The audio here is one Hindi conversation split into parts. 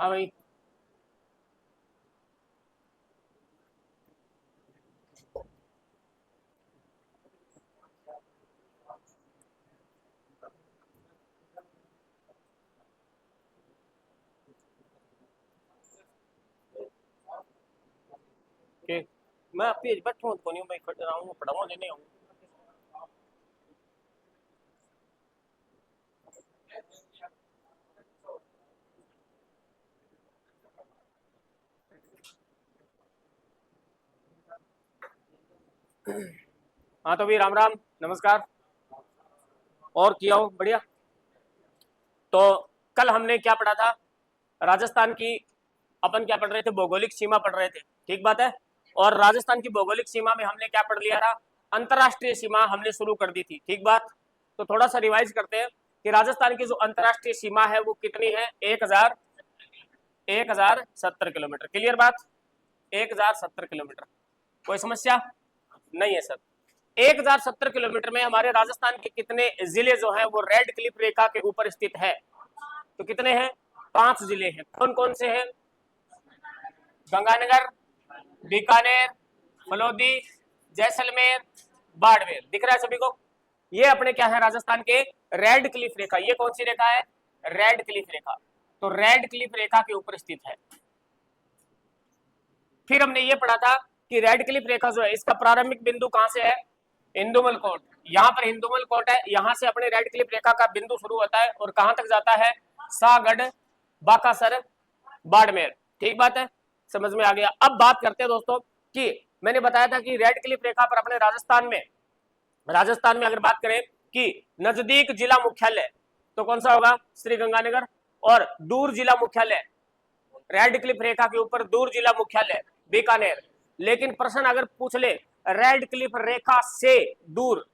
हाँ भाई। ओके, मैं आपकी बच्चों को नहीं हूँ भाई, खट रहा हूँ, पढ़ाऊँ लेने हूँ। हाँ तो भाई राम राम, नमस्कार। और किया हो बढ़िया। तो कल हमने क्या पढ़ा था? राजस्थान की, अपन क्या पढ़ रहे थे? भौगोलिक सीमा पढ़ रहे थे, ठीक बात है। और राजस्थान की भौगोलिक सीमा में हमने क्या पढ़ लिया था? अंतरराष्ट्रीय सीमा हमने शुरू कर दी थी, ठीक बात। तो थोड़ा सा रिवाइज करते हैं कि राजस्थान की जो अंतरराष्ट्रीय सीमा है वो कितनी है? 1070 किलोमीटर। क्लियर बात? 1070 किलोमीटर। कोई समस्या नहीं है सर। 1070 किलोमीटर में हमारे राजस्थान के कितने जिले जो हैं वो रेड क्लिफ रेखा के ऊपर स्थित है? तो कितने हैं? 5 जिले हैं। कौन कौन से हैं? गंगानगर, बीकानेर, फलोदी, जैसलमेर, बाड़मेर। दिख रहा है सभी को? ये अपने क्या है? राजस्थान के रेड क्लिफ रेखा। ये कौन सी रेखा है? रेड क्लिफ रेखा। तो रेड क्लिफ रेखा के ऊपर स्थित है। फिर हमने ये पढ़ा था कि रेड क्लिफ रेखा जो है इसका प्रारंभिक बिंदु कहां से है? हिंदुमल कोट। यहाँ पर हिंदुमल कोट है, यहां से अपने रेड क्लिफ रेखा का बिंदु शुरू होता है और कहां तक जाता है? सागढ़, बाकासर, बाड़मेर। ठीक बात है, समझ में आ गया। अब बात करते हैं दोस्तों कि मैंने बताया था कि रेड क्लिफ रेखा पर अपने राजस्थान में अगर बात करें कि नजदीक जिला मुख्यालय तो कौन सा होगा? श्री गंगानगर। और दूर जिला मुख्यालय, रेड क्लिफ रेखा के ऊपर दूर जिला मुख्यालय बीकानेर। लेकिन प्रश्न अगर पूछ ले रेड क्लिफ रेखा से दूर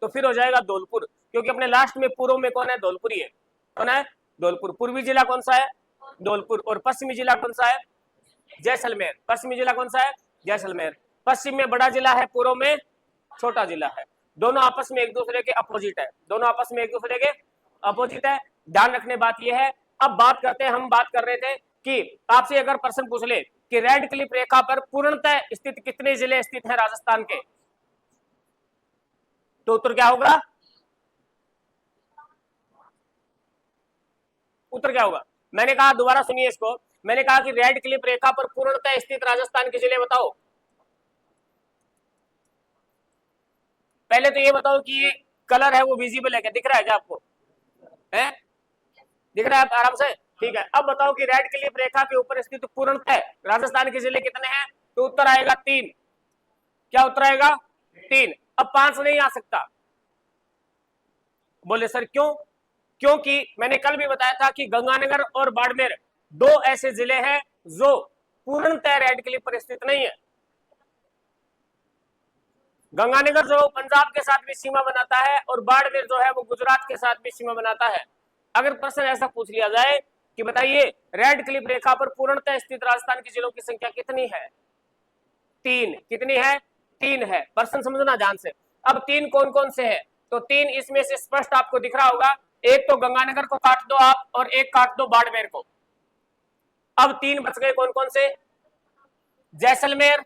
तो फिर हो जाएगा धौलपुर, क्योंकि अपने लास्ट में पूर्व में कौन है? धौलपुर ही है। कौन है? धौलपुर। पूर्वी जिला कौन सा है? धौलपुर। और पश्चिमी जिला कौन सा है? जैसलमेर। पश्चिमी जिला कौन सा है? जैसलमेर। पश्चिम में बड़ा जिला है, पूर्व में छोटा जिला है। दोनों आपस में एक दूसरे के अपोजिट है। दोनों आपस में एक दूसरे के अपोजिट है। ध्यान रखने बात यह है। अब बात करते हैं, हम बात कर रहे थे कि आपसे अगर प्रश्न पूछ ले कि रेड क्लिफ रेखा पर पूर्णतः स्थित कितने जिले स्थित हैं राजस्थान के, तो उत्तर क्या होगा? उत्तर क्या होगा? मैंने कहा, दोबारा सुनिए इसको। मैंने कहा कि रेड क्लिफ रेखा पर पूर्णतः स्थित राजस्थान के जिले बताओ। पहले तो ये बताओ कि ये कलर है वो विजिबल है क्या? दिख रहा है क्या आपको? है? दिख रहा है आराम से? ठीक है। अब बताओ कि रेड क्लिफ रेखा के ऊपर स्थित पूर्णतः राजस्थान के जिले कितने हैं? तो उत्तर आएगा 3। क्या उत्तर आएगा? 3। अब 5 नहीं आ सकता। बोले सर क्यों? क्योंकि मैंने कल भी बताया था कि गंगानगर और बाड़मेर दो ऐसे जिले हैं जो पूर्णतः रेड क्लिफ पर स्थित नहीं है। गंगानगर जो पंजाब के साथ भी सीमा बनाता है और बाड़मेर जो है वो गुजरात के साथ भी सीमा बनाता है। अगर प्रश्न ऐसा पूछ लिया जाए कि बताइए रेड क्लिफ रेखा पर पूर्णतः स्थित राजस्थान के जिलों की संख्या कितनी है? 3। कितनी है? 3 है। प्रश्न समझना ध्यान से। अब 3 कौन कौन से है? तो 3 इसमें से स्पष्ट आपको दिख रहा होगा। एक तो गंगानगर को काट दो आप और एक काट दो बाड़मेर को। अब 3 बच गए, कौन कौन से? जैसलमेर,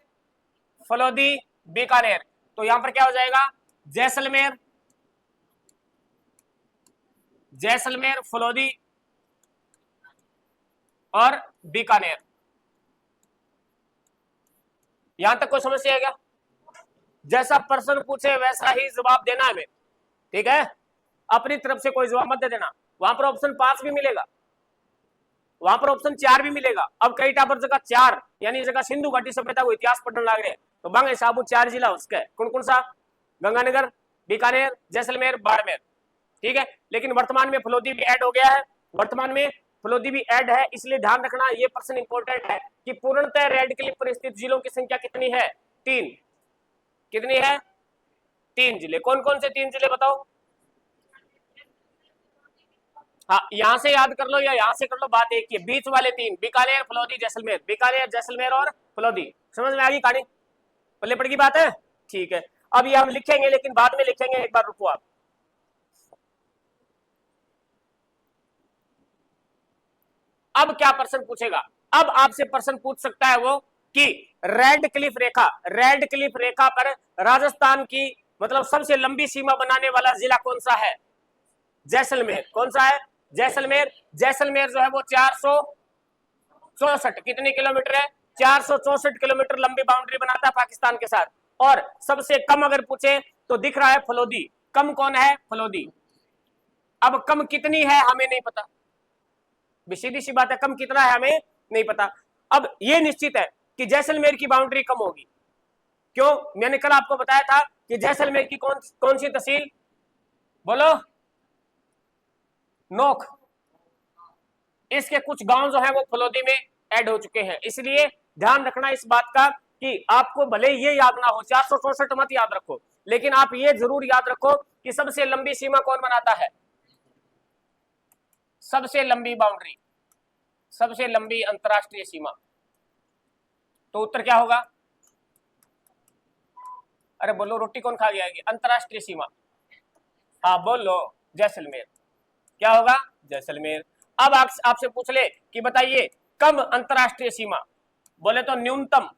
फलोदी, बीकानेर। तो यहां पर क्या हो जाएगा? जैसलमेर, जैसलमेर, फलोदी और बीकानेर। यहां तक कोई समस्या है क्या? जैसा प्रश्न पूछे वैसा ही जवाब देना है हमें, ठीक है? अपनी तरफ से कोई जवाब मत दे देना। वहां पर ऑप्शन 5 भी मिलेगा, वहां पर ऑप्शन 4 भी मिलेगा। अब कई टापर जगह 4 यानी जगह सिंधु घाटी सभ्यता को इतिहास पढ़ने लग रहे तो बांगे साबू 4 जिला उसके कौन कौन सा? गंगानगर, बीकानेर, जैसलमेर, बाड़मेर। ठीक है। लेकिन वर्तमान में फलोदी भी ऐड हो गया है। वर्तमान में फलोदी भी ऐड है, इसलिए ध्यान रखना ये प्रश्न इंपॉर्टेंट है कि पूर्णतः रेड क्लिफ पर स्थित जिलों की संख्या कितनी है? 3। कितनी है? 3 जिले। कौन कौन से 3 जिले बताओ? हाँ, यहां से याद कर लो या यहां से कर लो, बात एक ही है। बीच वाले 3 बीकानेर, फलोदी, जैसलमेर। बीकानेर, जैसलमेर और फलोदी। समझ में आ गई कहानी? पल्ले पड़ की बात है? ठीक है। अब ये हम लिखेंगे लेकिन बाद में लिखेंगे, एक बार रुको आप। अब क्या प्रश्न पूछेगा, अब आपसे प्रश्न पूछ सकता है वो कि रेड क्लिफ रेखा पर राजस्थान की मतलब सबसे लंबी सीमा बनाने वाला जिला कौन सा है? जैसलमेर। कौन सा है? जैसलमेर। जैसलमेर जो है वो 464 कितने किलोमीटर है? 464 किलोमीटर लंबी बाउंड्री बनाता है पाकिस्तान के साथ। और सबसे कम अगर पूछे तो दिख रहा है फलोदी। कम कौन है? फलोदी। अब कम कितनी है हमें नहीं पता, सीधी सी बात है, कम कितना है हमें नहीं पता। अब यह निश्चित है कि जैसलमेर की बाउंड्री कम होगी। क्यों? मैंने कल आपको बताया था कि जैसलमेर की कौन सी तहसील, बोलो? नोख। इसके कुछ गांव जो है वो फलोदी में ऐड हो चुके हैं। इसलिए ध्यान रखना इस बात का कि आपको भले ये याद ना हो, 464 मत याद रखो, लेकिन आप ये जरूर याद रखो कि सबसे लंबी सीमा कौन बनाता है? सबसे लंबी बाउंड्री, सबसे लंबी अंतरराष्ट्रीय सीमा। तो उत्तर क्या होगा? अरे बोलो, रोटी कौन खा गया? अंतरराष्ट्रीय सीमा। हाँ बोलो, जैसलमेर। क्या होगा? जैसलमेर। अब आपसे पूछ ले कि बताइए कम अंतरराष्ट्रीय सीमा, बोले तो न्यूनतम,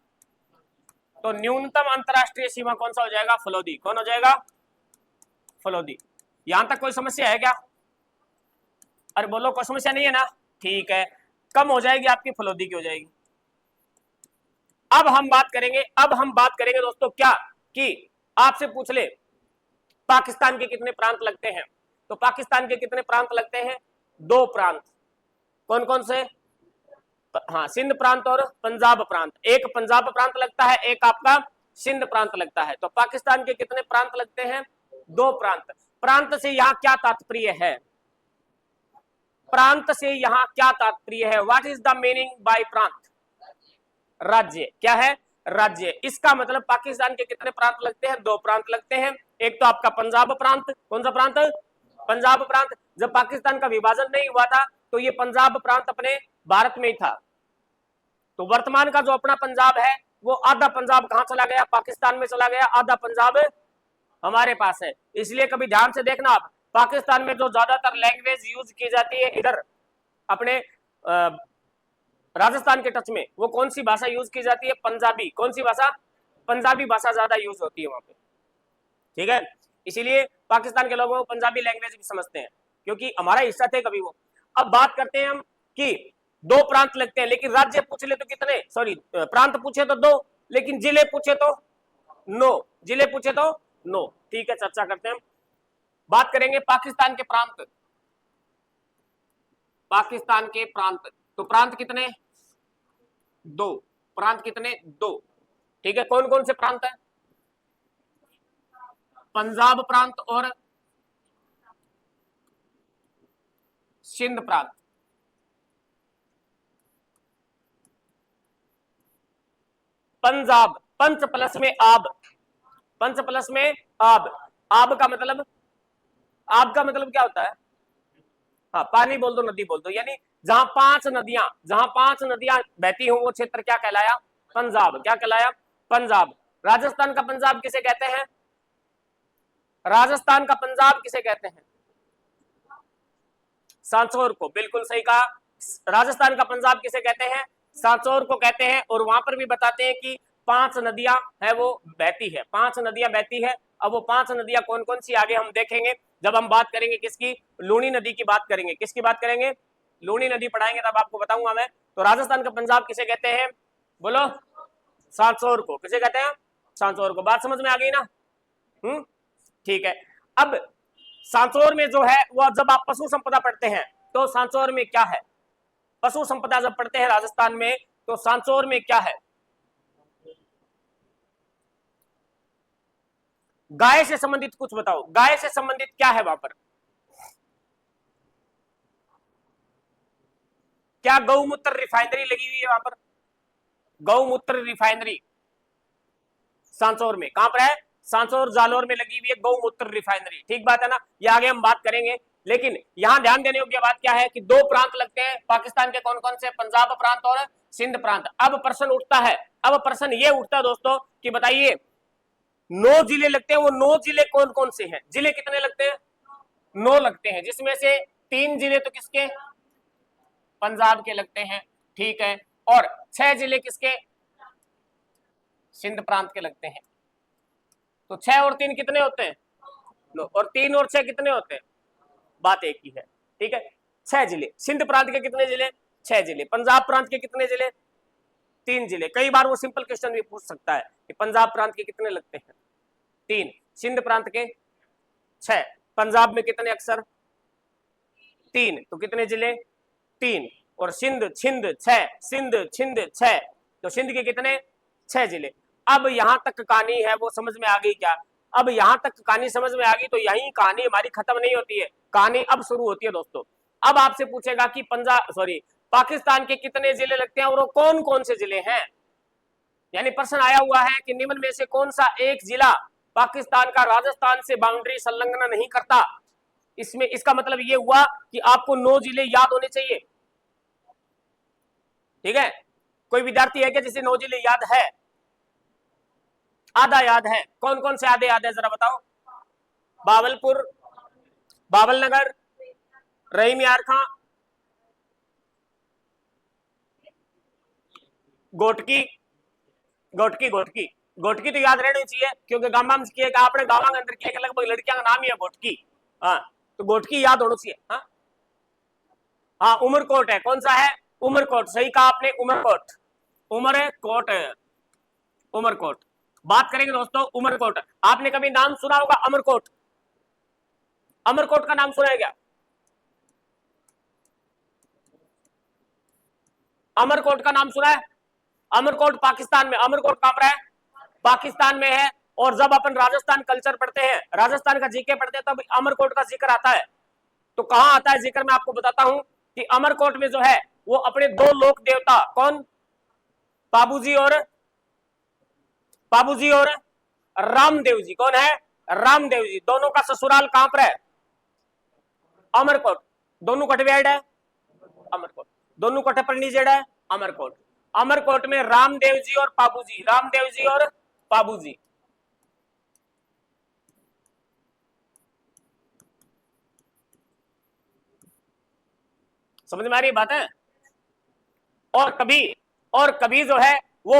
तो न्यूनतम अंतरराष्ट्रीय सीमा कौन सा हो जाएगा? फलोदी। कौन हो जाएगा? फलोदी। यहां तक कोई समस्या है क्या? अरे बोलो, कोई समस्या नहीं है ना? ठीक है, कम हो जाएगी आपकी, फलोदी की हो जाएगी। अब हम बात करेंगे दोस्तों क्या कि आपसे पूछ ले पाकिस्तान के कितने प्रांत लगते हैं? तो पाकिस्तान के कितने प्रांत लगते हैं? 2 प्रांत। कौन कौन से? हाँ, सिंध प्रांत और पंजाब प्रांत। एक पंजाब प्रांत लगता है, एक आपका सिंध प्रांत लगता है। तो पाकिस्तान के कितने प्रांत लगते हैं? 2 प्रांत। प्रांत से यहां क्या तात्पर्य है? प्रांत से यहां क्या तात्पर्य है? What is the meaning bye प्रांत? राज्य। क्या है? राज्य। इसका मतलब पाकिस्तान के कितने प्रांत लगते हैं? 2 प्रांत लगते हैं। एक तो आपका पंजाब प्रांत। कौन सा प्रांत? पंजाब प्रांत। जब पाकिस्तान का विभाजन नहीं हुआ था तो ये पंजाब प्रांत अपने भारत में ही था। तो वर्तमान का जो अपना पंजाब है वो आधा पंजाब कहां चला गया? पाकिस्तान में चला गया, आधा पंजाब हमारे पास है। इसलिए कभी ध्यान से देखना आप, पाकिस्तान में जो ज्यादातर लैंग्वेज यूज की जाती है इधर अपने राजस्थान के टच में, वो कौन सी भाषा यूज की जाती है? पंजाबी। कौन सी भाषा? पंजाबी भाषा ज्यादा यूज होती है वहां पे। ठीक है, इसीलिए पाकिस्तान के लोगों को पंजाबी लैंग्वेज भी समझते हैं, क्योंकि हमारा हिस्सा थे कभी वो। अब बात करते हैं हम कि 2 प्रांत लगते हैं, लेकिन राज्य पूछ ले तो कितने? सॉरी, प्रांत पूछे तो 2, लेकिन जिले पूछे तो 9। जिले पूछे तो 9। ठीक है, चर्चा करते हैं। बात करेंगे पाकिस्तान के प्रांत। पाकिस्तान के प्रांत, तो प्रांत कितने? 2। प्रांत कितने? 2। ठीक है, कौन कौन से प्रांत है? पंजाब प्रांत और सिंध प्रांत। पंजाब, पंच प्लस में आब, पंच प्लस में आब। आब का मतलब, आब का मतलब क्या होता है? हाँ, पानी बोल दो, नदी बोल दो, यानी जहां 5 नदियां बहती हो वो क्षेत्र क्या कहलाया? पंजाब। क्या कहलाया? पंजाब। राजस्थान का पंजाब किसे कहते हैं? राजस्थान का पंजाब किसे कहते हैं? सांचौर को। बिल्कुल सही कहा। राजस्थान का पंजाब किसे कहते हैं? सांचौर को कहते हैं। और वहां पर भी बताते हैं कि 5 नदियां है वो बहती है, 5 नदियां बहती है। अब वो 5 नदियां कौन कौन सी आगे हम देखेंगे जब हम बात करेंगे किसकी? लूनी नदी की बात करेंगे। किसकी बात करेंगे? लूनी नदी पढ़ाएंगे तब आपको बताऊंगा मैं। तो राजस्थान का पंजाब किसे कहते हैं? बोलो। सांचौर को। किसे कहते हैं? सांचौर को। बात समझ में आ गई ना? ठीक है। अब सांचौर में जो है वो, जब आप पशु संपदा पढ़ते हैं तो सांचौर में क्या है? पशु संपदा जब पढ़ते हैं राजस्थान में तो सांचौर में क्या है? गाय से संबंधित कुछ बताओ। गाय से संबंधित क्या है वहां पर? क्या गौमूत्र रिफाइनरी लगी हुई है वहां पर? गौमूत्र रिफाइनरी सांचौर में कहां पर है? सांचौर जालोर में लगी हुई है गौमूत्र रिफाइनरी। ठीक बात है ना? ये आगे हम बात करेंगे, लेकिन यहां ध्यान देने योग्य बात क्या है कि 2 प्रांत लगते हैं पाकिस्तान के। कौन कौन से? पंजाब प्रांत और सिंध प्रांत। अब प्रश्न उठता है, अब प्रश्न ये उठता है दोस्तों कि बताइए 9 जिले लगते हैं, वो 9 जिले कौन कौन से हैं? जिले कितने लगते हैं? 9 लगते हैं, जिसमें से 3 जिले तो किसके? पंजाब के लगते हैं, ठीक है। और 6 जिले किसके? सिंध प्रांत के लगते हैं। तो 6 और 3 कितने होते हैं? लो, और 3 और 6 कितने होते हैं? बात एक ही है, ठीक है। 6 जिले। सिंध प्रांत के कितने जिले? 6 जिले। पंजाब प्रांत के कितने जिले? 3 जिले। कई बार वो सिंपल क्वेश्चन भी पूछ सकता है कि पंजाब प्रांत के कितने लगते हैं? 3। सिंध प्रांत के 6। पंजाब में कितने अक्षर? 3। तो कितने जिले? 3। और सिंध छिंद 6, सिंध छिंद 6, तो सिंध के कितने? 6 जिले। अब यहां तक कहानी है वो समझ में आ गई क्या? अब यहां तक कहानी समझ में आ गई तो यही कहानी हमारी खत्म नहीं होती है, कहानी अब शुरू होती है दोस्तों। अब आपसे पूछेगा कि पाकिस्तान के कितने जिले लगते हैं और वो कौन कौन से जिले हैं। यानी प्रश्न आया हुआ है कि निम्न में से कौन सा एक जिला पाकिस्तान का राजस्थान से बाउंड्री संलग्न नहीं करता। इसमें इसका मतलब ये हुआ कि आपको 9 जिले याद होने चाहिए, ठीक है। कोई विद्यार्थी है क्या जिसे 9 जिले याद है? आधा याद है। कौन कौन से आधे याद है जरा बताओ? बावलपुर, बावलनगर, रहीम यार खां, गोटकी, गोटकी गोटकी गोटकी तो याद रहनी चाहिए क्योंकि गांव में किए आपने गांव के अंदर किया लगभग लड़कियां का नाम ही है गोटकी। हाँ, तो गोटकी याद होना चाहिए। हाँ हाँ, उमरकोट है। कौन सा है? उमरकोट। सही कहा आपने, उमरकोट। उमरकोट है, उमरकोट। बात करेंगे दोस्तों उमरकोट। आपने कभी नाम सुना होगा अमरकोट? अमरकोट का नाम सुना है क्या? अमरकोट का नाम सुना है? अमरकोट पाकिस्तान में। अमरकोट कहां पर है? पाकिस्तान में है। और जब अपन राजस्थान कल्चर पढ़ते हैं, राजस्थान का जीके पढ़ते हैं, तब अमरकोट का जिक्र आता है। तो कहां आता है जिक्र? मैं आपको बताता हूं कि अमरकोट में जो है वो अपने 2 लोक देवता, कौन? बाबूजी और रामदेव जी। कौन है? रामदेव जी। दोनों का ससुराल कहां पर है? अमरकोट। दोनों कटवियाड है अमरकोट। दोनों कटे पर नीजेड है अमरकोट। अमरकोट में रामदेव जी और बाबूजी, रामदेव जी और बाबूजी। समझ में आ रही बात है? और कभी जो है वो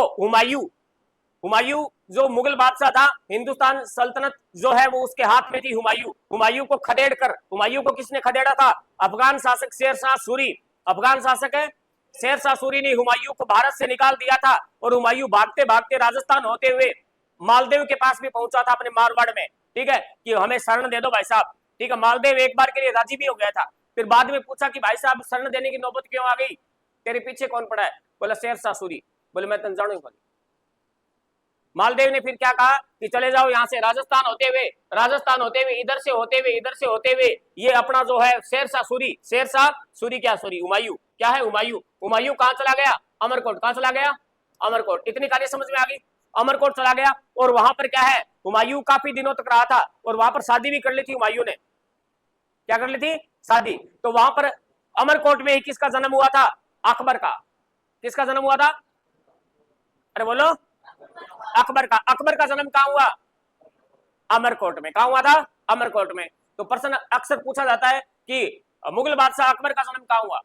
हुमायूं जो मुगल बादशाह था, हिंदुस्तान सल्तनत जो है वो उसके हाथ में थी। हुमायूं को खदेड़ कर, हुमायूं को किसने खदेड़ा था? अफगान शासक शेरशाह सूरी। अफगान शासक है शेरशाह सूरी ने हुमायूं को भारत से निकाल दिया था। और हुमायूं भागते भागते राजस्थान होते हुए मालदेव के पास भी पहुंचा था, अपने मारवाड़ में, ठीक है, कि हमें शरण दे दो भाई साहब, ठीक है। मालदेव एक बार के लिए राजी भी हो गया था। फिर बाद में पूछा कि भाई साहब शरण देने की नौबत क्यों आ गई? तेरे पीछे कौन पड़ा है? बोला शेरशाह सूरी। बोले मैं तन जानू। मालदेव ने फिर क्या कहा कि चले जाओ यहां से, राजस्थान होते हुए इधर से होते हुए ये अपना जो है शेरशाह सूरी क्या सूरी हुमायूं क्या है? हुमायूं कहां चला गया? अमरकोट। कहां चला गया? अमरकोट। इतनी कहानी समझ में आ गई। अमरकोट चला गया और वहां पर क्या है, हुमायूं काफी दिनों तक रहा था और वहां पर शादी भी कर ली थी हुमायूं ने। क्या कर ली थी? शादी। तो वहां पर अमरकोट में ही किसका जन्म हुआ था? अकबर का। किसका जन्म हुआ था? अरे बोलो। अकबर का जन्म कहां हुआ? अमरकोट में। कहां हुआ था? अमरकोट में। तो प्रश्न अक्सर पूछा जाता है कि मुगल बादशाह अकबर का जन्म कहां हुआ?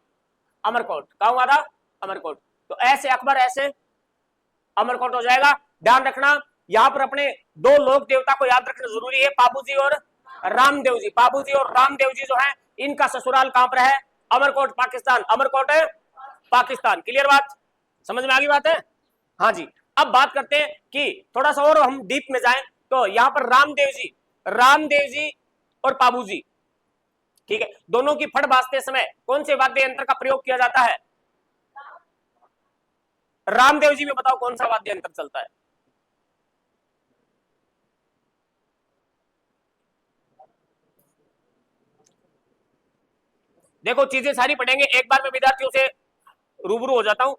अमरकोट। कहां हुआ था? अमरकोट। तो ऐसे अकबर ऐसे अमरकोट हो जाएगा। ध्यान रखना यहां पर अपने 2 लोक देवता को याद रखना जरूरी है, बाबूजी और रामदेव जी। बाबूजी और रामदेव जी जो है इनका ससुराल कहां पर है? अमरकोट पाकिस्तान। अमरकोट है पाकिस्तान। क्लियर बात? समझ में आ गई बात है? हाँ जी। अब बात करते हैं कि थोड़ा सा और हम डीप में जाएं तो यहां पर रामदेव जी और बाबूजी, ठीक है, दोनों की फड़ बाजते समय कौन से वाद्य यंत्र का प्रयोग किया जाता है? रामदेव जी में बताओ कौन सा वाद्य यंत्र चलता है? देखो चीजें सारी पढ़ेंगे एक बार में, विद्यार्थियों से रूबरू हो जाता हूं।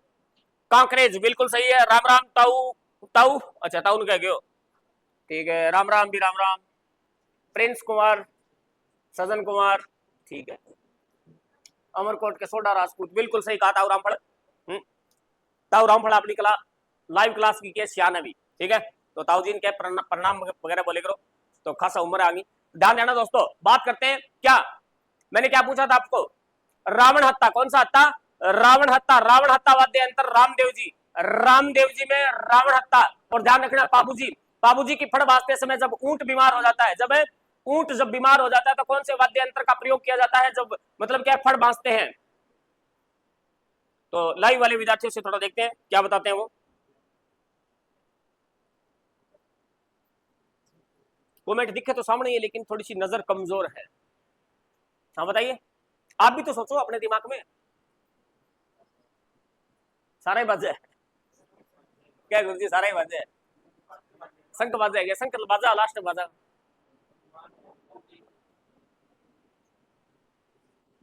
कांकरेज बिल्कुल सही है। राम राम। ताऊ ताऊ, अच्छा ताऊ क्या गयो, ठीक है। राम राम भी राम राम। प्रिंस कुमार, सजन कुमार, ठीक है। अमरकोट के सोडा राजपूत, बिल्कुल सही कहा। ताऊ रामफल, ताऊ रामफल अपनी लाइव क्लास की सियाना भी, ठीक है। तो ताऊ जी ने प्रणाम वगैरह बोले करो, तो खासा उम्र आ गई। ध्यान देना दोस्तों। बात करते हैं क्या, मैंने क्या पूछा था आपको? रावण हत्या। कौन सा हत्या? रावण हत्ता, रावण हत्ता वाद्य यंत्र रामदेव जी, रामदेव जी में रावण हत्ता। और ध्यान रखना पाबूजी, पाबूजी की फड़ बांधते समय जब ऊंट बीमार हो जाता है, जब ऊंट जब बीमार हो जाता है तो कौन से वाद्य यंत्र का प्रयोग किया जाता है, जब मतलब क्या फड़ बांधते हैं। तो लाइव वाले विद्यार्थियों से थोड़ा देखते हैं क्या बताते हैं वो। कमेंट दिखे तो सामने ही, लेकिन थोड़ी सी नजर कमजोर है। हाँ बताइए, आप भी तो सोचो अपने दिमाग में, सारा ही बाजे क्या गुरु जी, सारा ही बाजे, शंख बाजा है क्या, शंख बाजा लास्ट बाजा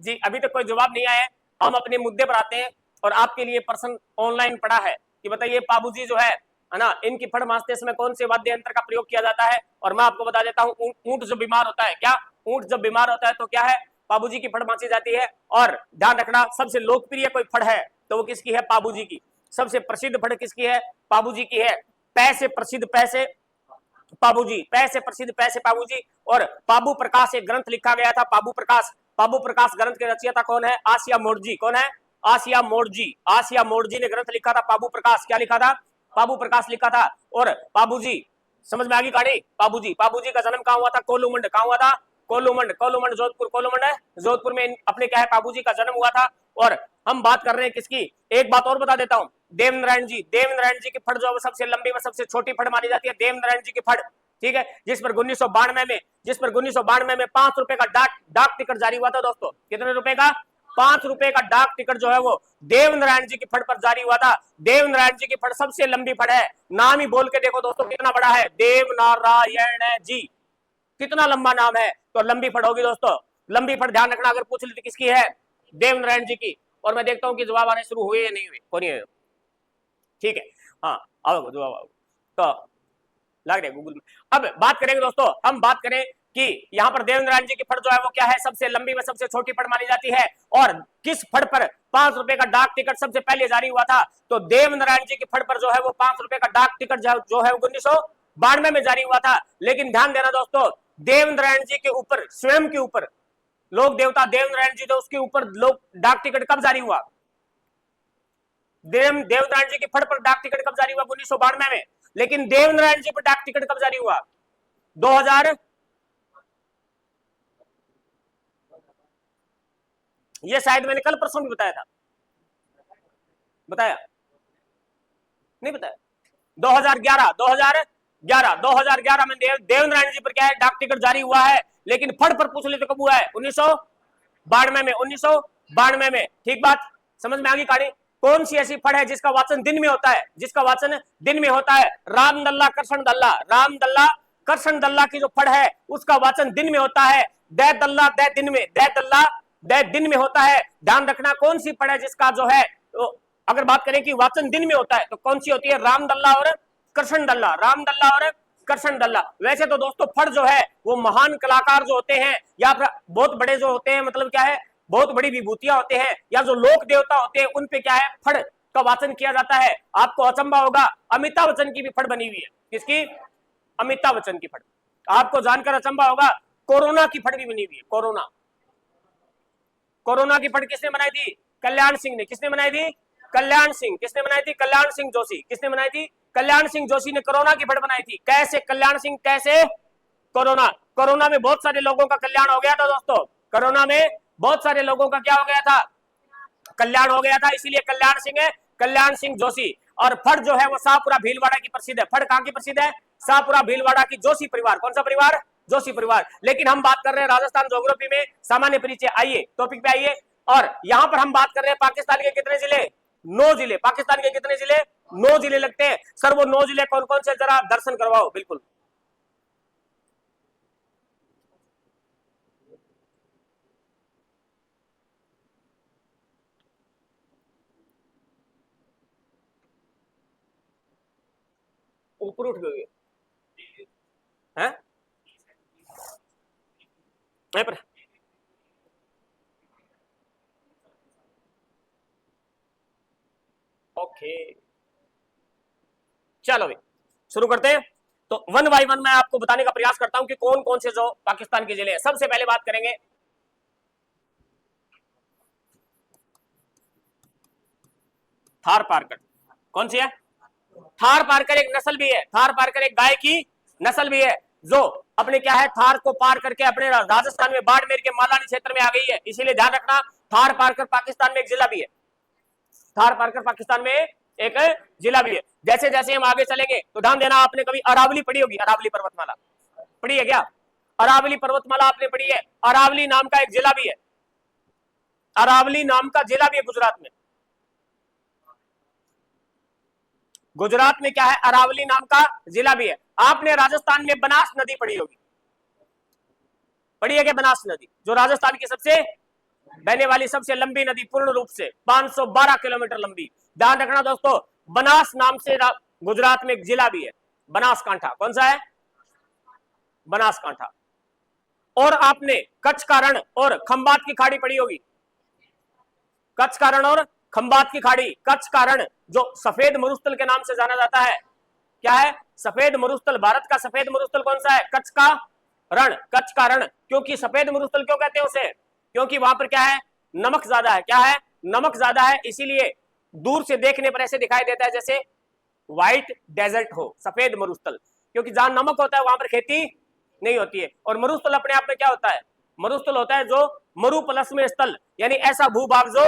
जी। अभी तक कोई जवाब नहीं आया है, हम अपने मुद्दे पर आते हैं। और आपके लिए प्रश्न ऑनलाइन पड़ा है कि बताइए पाबूजी जो है ना, इनकी फड़ मारते समय कौन से वाद्य यंत्र का प्रयोग किया जाता है। और मैं आपको बता देता हूं, ऊंट जब बीमार होता है, क्या ऊंट जब बीमार होता है तो क्या है, पाबूजी की फड़ मांसी जाती है। और ध्यान रखना, सबसे लोकप्रिय कोई फड़ है तो वो किसकी है, पाबूजी की। सबसे प्रसिद्ध फड़ किसकी है, पाबूजी की है। पैसे प्रसिद्ध पैसे पाबूजी, पैसे प्रसिद्ध पैसे पाबूजी। और पाबू प्रकाश एक ग्रंथ लिखा गया था, पाबू प्रकाश। पाबू प्रकाश ग्रंथ के रचयिता कौन है, आसिया मोड़जी। कौन है, आसिया मोड़जी। आसिया मोड़जी ने ग्रंथ लिखा था पाबू प्रकाश। क्या लिखा था, पाबू प्रकाश लिखा था। और पाबूजी, समझ में आ गई कहानी। पाबूजी, पाबूजी का जन्म कहां हुआ था, कोलूमंड। कहां हुआ था, कोलूमंड। कोलूमंड जोधपुर, कोलूमंड है जोधपुर में अपने क्या है पाबूजी का जन्म हुआ था। और हम बात कर रहे हैं किसकी, एक बात और बता देता हूं, देवनारायण जी। देवनारायण जी की फड़ जो है सबसे लंबी व सबसे छोटी फड़ मानी जाती है, देवनारायण जी की फड़। ठीक है, जिस पर 1992 में 5 रुपए का डाक टिकट जारी हुआ था दोस्तों। कितने रुपए का, 5 रुपए का डाक टिकट जो है वो देवनारायण जी की फड़ पर जारी हुआ था। देवनारायण जी की फड़ सबसे लंबी फड़ है। नाम ही बोल के देखो दोस्तों कितना बड़ा है, देवनारायण जी। कितना लंबा नाम है, तो लंबी फड़ होगी दोस्तों, लंबी फड़। ध्यान रखना, अगर पूछ ली तो किसकी है, देवनारायण जी की। और मैं देखता हूं कि जवाब आने शुरू हुए या नहीं हुए, कौन है, ठीक है। हाँ आओ जवाब आओ, तो लग रहा है गूगल में। अब बात करेंगे दोस्तों, हम बात करें कि यहाँ पर देवनारायण जी की फड़ जो है वो क्या है, सबसे लंबी व सबसे छोटी फड़ मानी जाती है। और किस फड़ पर 5 रुपए का डाक टिकट सबसे पहले जारी हुआ था, तो देवनारायण जी की फड़ पर जो है वो 5 रुपए का डाक टिकट जो है 1992 में जारी हुआ था। लेकिन ध्यान देना दोस्तों, देवनारायण जी के ऊपर, स्वयं के ऊपर, लोक देवता देवनारायण जी, तो उसके ऊपर लोक डाक टिकट कब जारी हुआ, देवनारायण जी की फड़ पर डाक टिकट कब जारी हुआ, 1992 में। लेकिन देवनारायण जी पर डाक टिकट कब जारी हुआ, 2000, ये शायद मैंने कल परसों भी बताया था, बताया नहीं बताया, 2011 में देवनारायण जी पर क्या है, डाक टिकट जारी हुआ है। लेकिन फड़ पर पूछ ले तो कब हुआ है, 1992 में। ठीक बात, समझ में आ गई कहानी। कौन सी ऐसी फड़ है जिसका वाचन दिन में होता है, जिसका वाचन दिन में होता है, रामदल्ला कृष्ण दल्ला, रामदल्ला कृष्ण दल्ला की जो फड़ है उसका वाचन दिन में होता है। दै दल्ला दै दिन में, दै दल्ला दै दिन में होता है। ध्यान रखना, कौन सी फड़ है जिसका जो है, अगर बात करें कि वाचन दिन में होता है तो कौन सी होती है, रामदल्ला और कृष्ण दल्ला, रामदल्ला और कृष्ण दल्ला। वैसे तो दोस्तों फड़ जो है वो महान कलाकार जो होते हैं या फिर बहुत बड़े जो होते हैं, मतलब क्या है, बहुत बड़ी विभूतियां होते हैं या जो लोक देवता होते हैं, उन पे क्या है, फड़ का वाचन किया जाता है। आपको अचंभा होगा, अमिताभ बच्चन की भी फड़ बनी हुई है। किसकी, अमिताभ बच्चन की फड़। आपको जानकर अचंभा होगा, कोरोना की फड़ भी बनी हुई है। कोरोना, कोरोना की फड़ किसने बनाई थी, कल्याण सिंह ने। किसने बनाई थी, कल्याण सिंह। किसने बनाई थी, कल्याण सिंह जोशी। किसने बनाई थी, कल्याण सिंह जोशी ने कोरोना की फड़ बनाई थी। कैसे, कल्याण सिंह कैसे, कोरोना, कोरोना में बहुत सारे लोगों का कल्याण हो गया था दोस्तों। कोरोना में बहुत सारे लोगों का क्या हो गया था, कल्याण हो गया था, इसीलिए कल्याण सिंह है, कल्याण सिंह जोशी। और फड़ जो है वो शाहपुरा भीलवाड़ा की प्रसिद्ध है। फड़ कहां की प्रसिद्ध है, शाहपुरा भीलवाड़ा की, जोशी परिवार। कौन सा परिवार, जोशी परिवार। लेकिन हम बात कर रहे हैं राजस्थान ज्योग्राफी में सामान्य परिचय। आइए टॉपिक पे आइए, और यहां पर हम बात कर रहे हैं पाकिस्तान के कितने जिले, 9 जिले। पाकिस्तान के कितने जिले, 9 जिले लगते हैं। सर वो 9 जिले कौन कौन से, जरा दर्शन करवाओ। बिल्कुल, ऊपर उठ गए हैं पर। ओके चलो भाई शुरू करते हैं। तो वन बाई वन मैं आपको बताने का प्रयास करता हूं कि कौन कौन से जो पाकिस्तान के जिले हैं। सबसे पहले बात करेंगे, थार पारकर कौन सी है? थार पारकर एक नस्ल भी है, थार पारकर एक गाय की नस्ल भी है जो अपने क्या है थार को पार करके अपने राजस्थान में बाड़मेर के मालानी क्षेत्र में आ गई है। इसीलिए ध्यान रखना, थार पारकर पाकिस्तान में एक जिला भी है, थार पारकर पाकिस्तान में एक जिला भी है। जैसे जैसे हम आगे चलेंगे तो ध्यान देना, आपने कभी अरावली पढ़ी होगी, अरावली पर्वतमाला पढ़ी है क्या? अरावली पर्वतमाला आपने पढ़ी है। अरावली नाम का एक जिला भी है, अरावली नाम का जिला भी है गुजरात में। गुजरात में क्या है? अरावली नाम का जिला भी है। आपने राजस्थान में बनास नदी पढ़ी होगी, पढ़ी है क्या? बनास नदी जो राजस्थान की सबसे बहने वाली सबसे लंबी नदी, पूर्ण रूप से 512 किलोमीटर लंबी। ध्यान रखना दोस्तों, बनास नाम से गुजरात में एक जिला भी है, बनासकांठा। कौन सा है? बनासकांठा। और आपने कच्छ का रण और खंबात की खाड़ी पढ़ी होगी, कच्छ का रण और खंबात की खाड़ी। कच्छ का रण जो सफेद मरुस्थल के नाम से जाना जाता है, क्या है? सफेद मरुस्थल। भारत का सफेद मरुस्थल कौन सा है? कच्छ का रण, कच्छ का रण। क्योंकि सफेद मरुस्थल क्यों कहते हैं उसे? क्योंकि वहां पर क्या है? नमक ज्यादा है। क्या है? नमक ज्यादा है, इसीलिए दूर से देखने पर ऐसे दिखाई देता है जैसे व्हाइट डेजर्ट हो, सफेद मरुस्थल। क्योंकि जहां नमक होता है वहां पर खेती नहीं होती है। और मरुस्थल अपने आप में क्या होता है? मरुस्थल होता है जो मरु प्लस में स्थल, यानी ऐसा भूभाग जो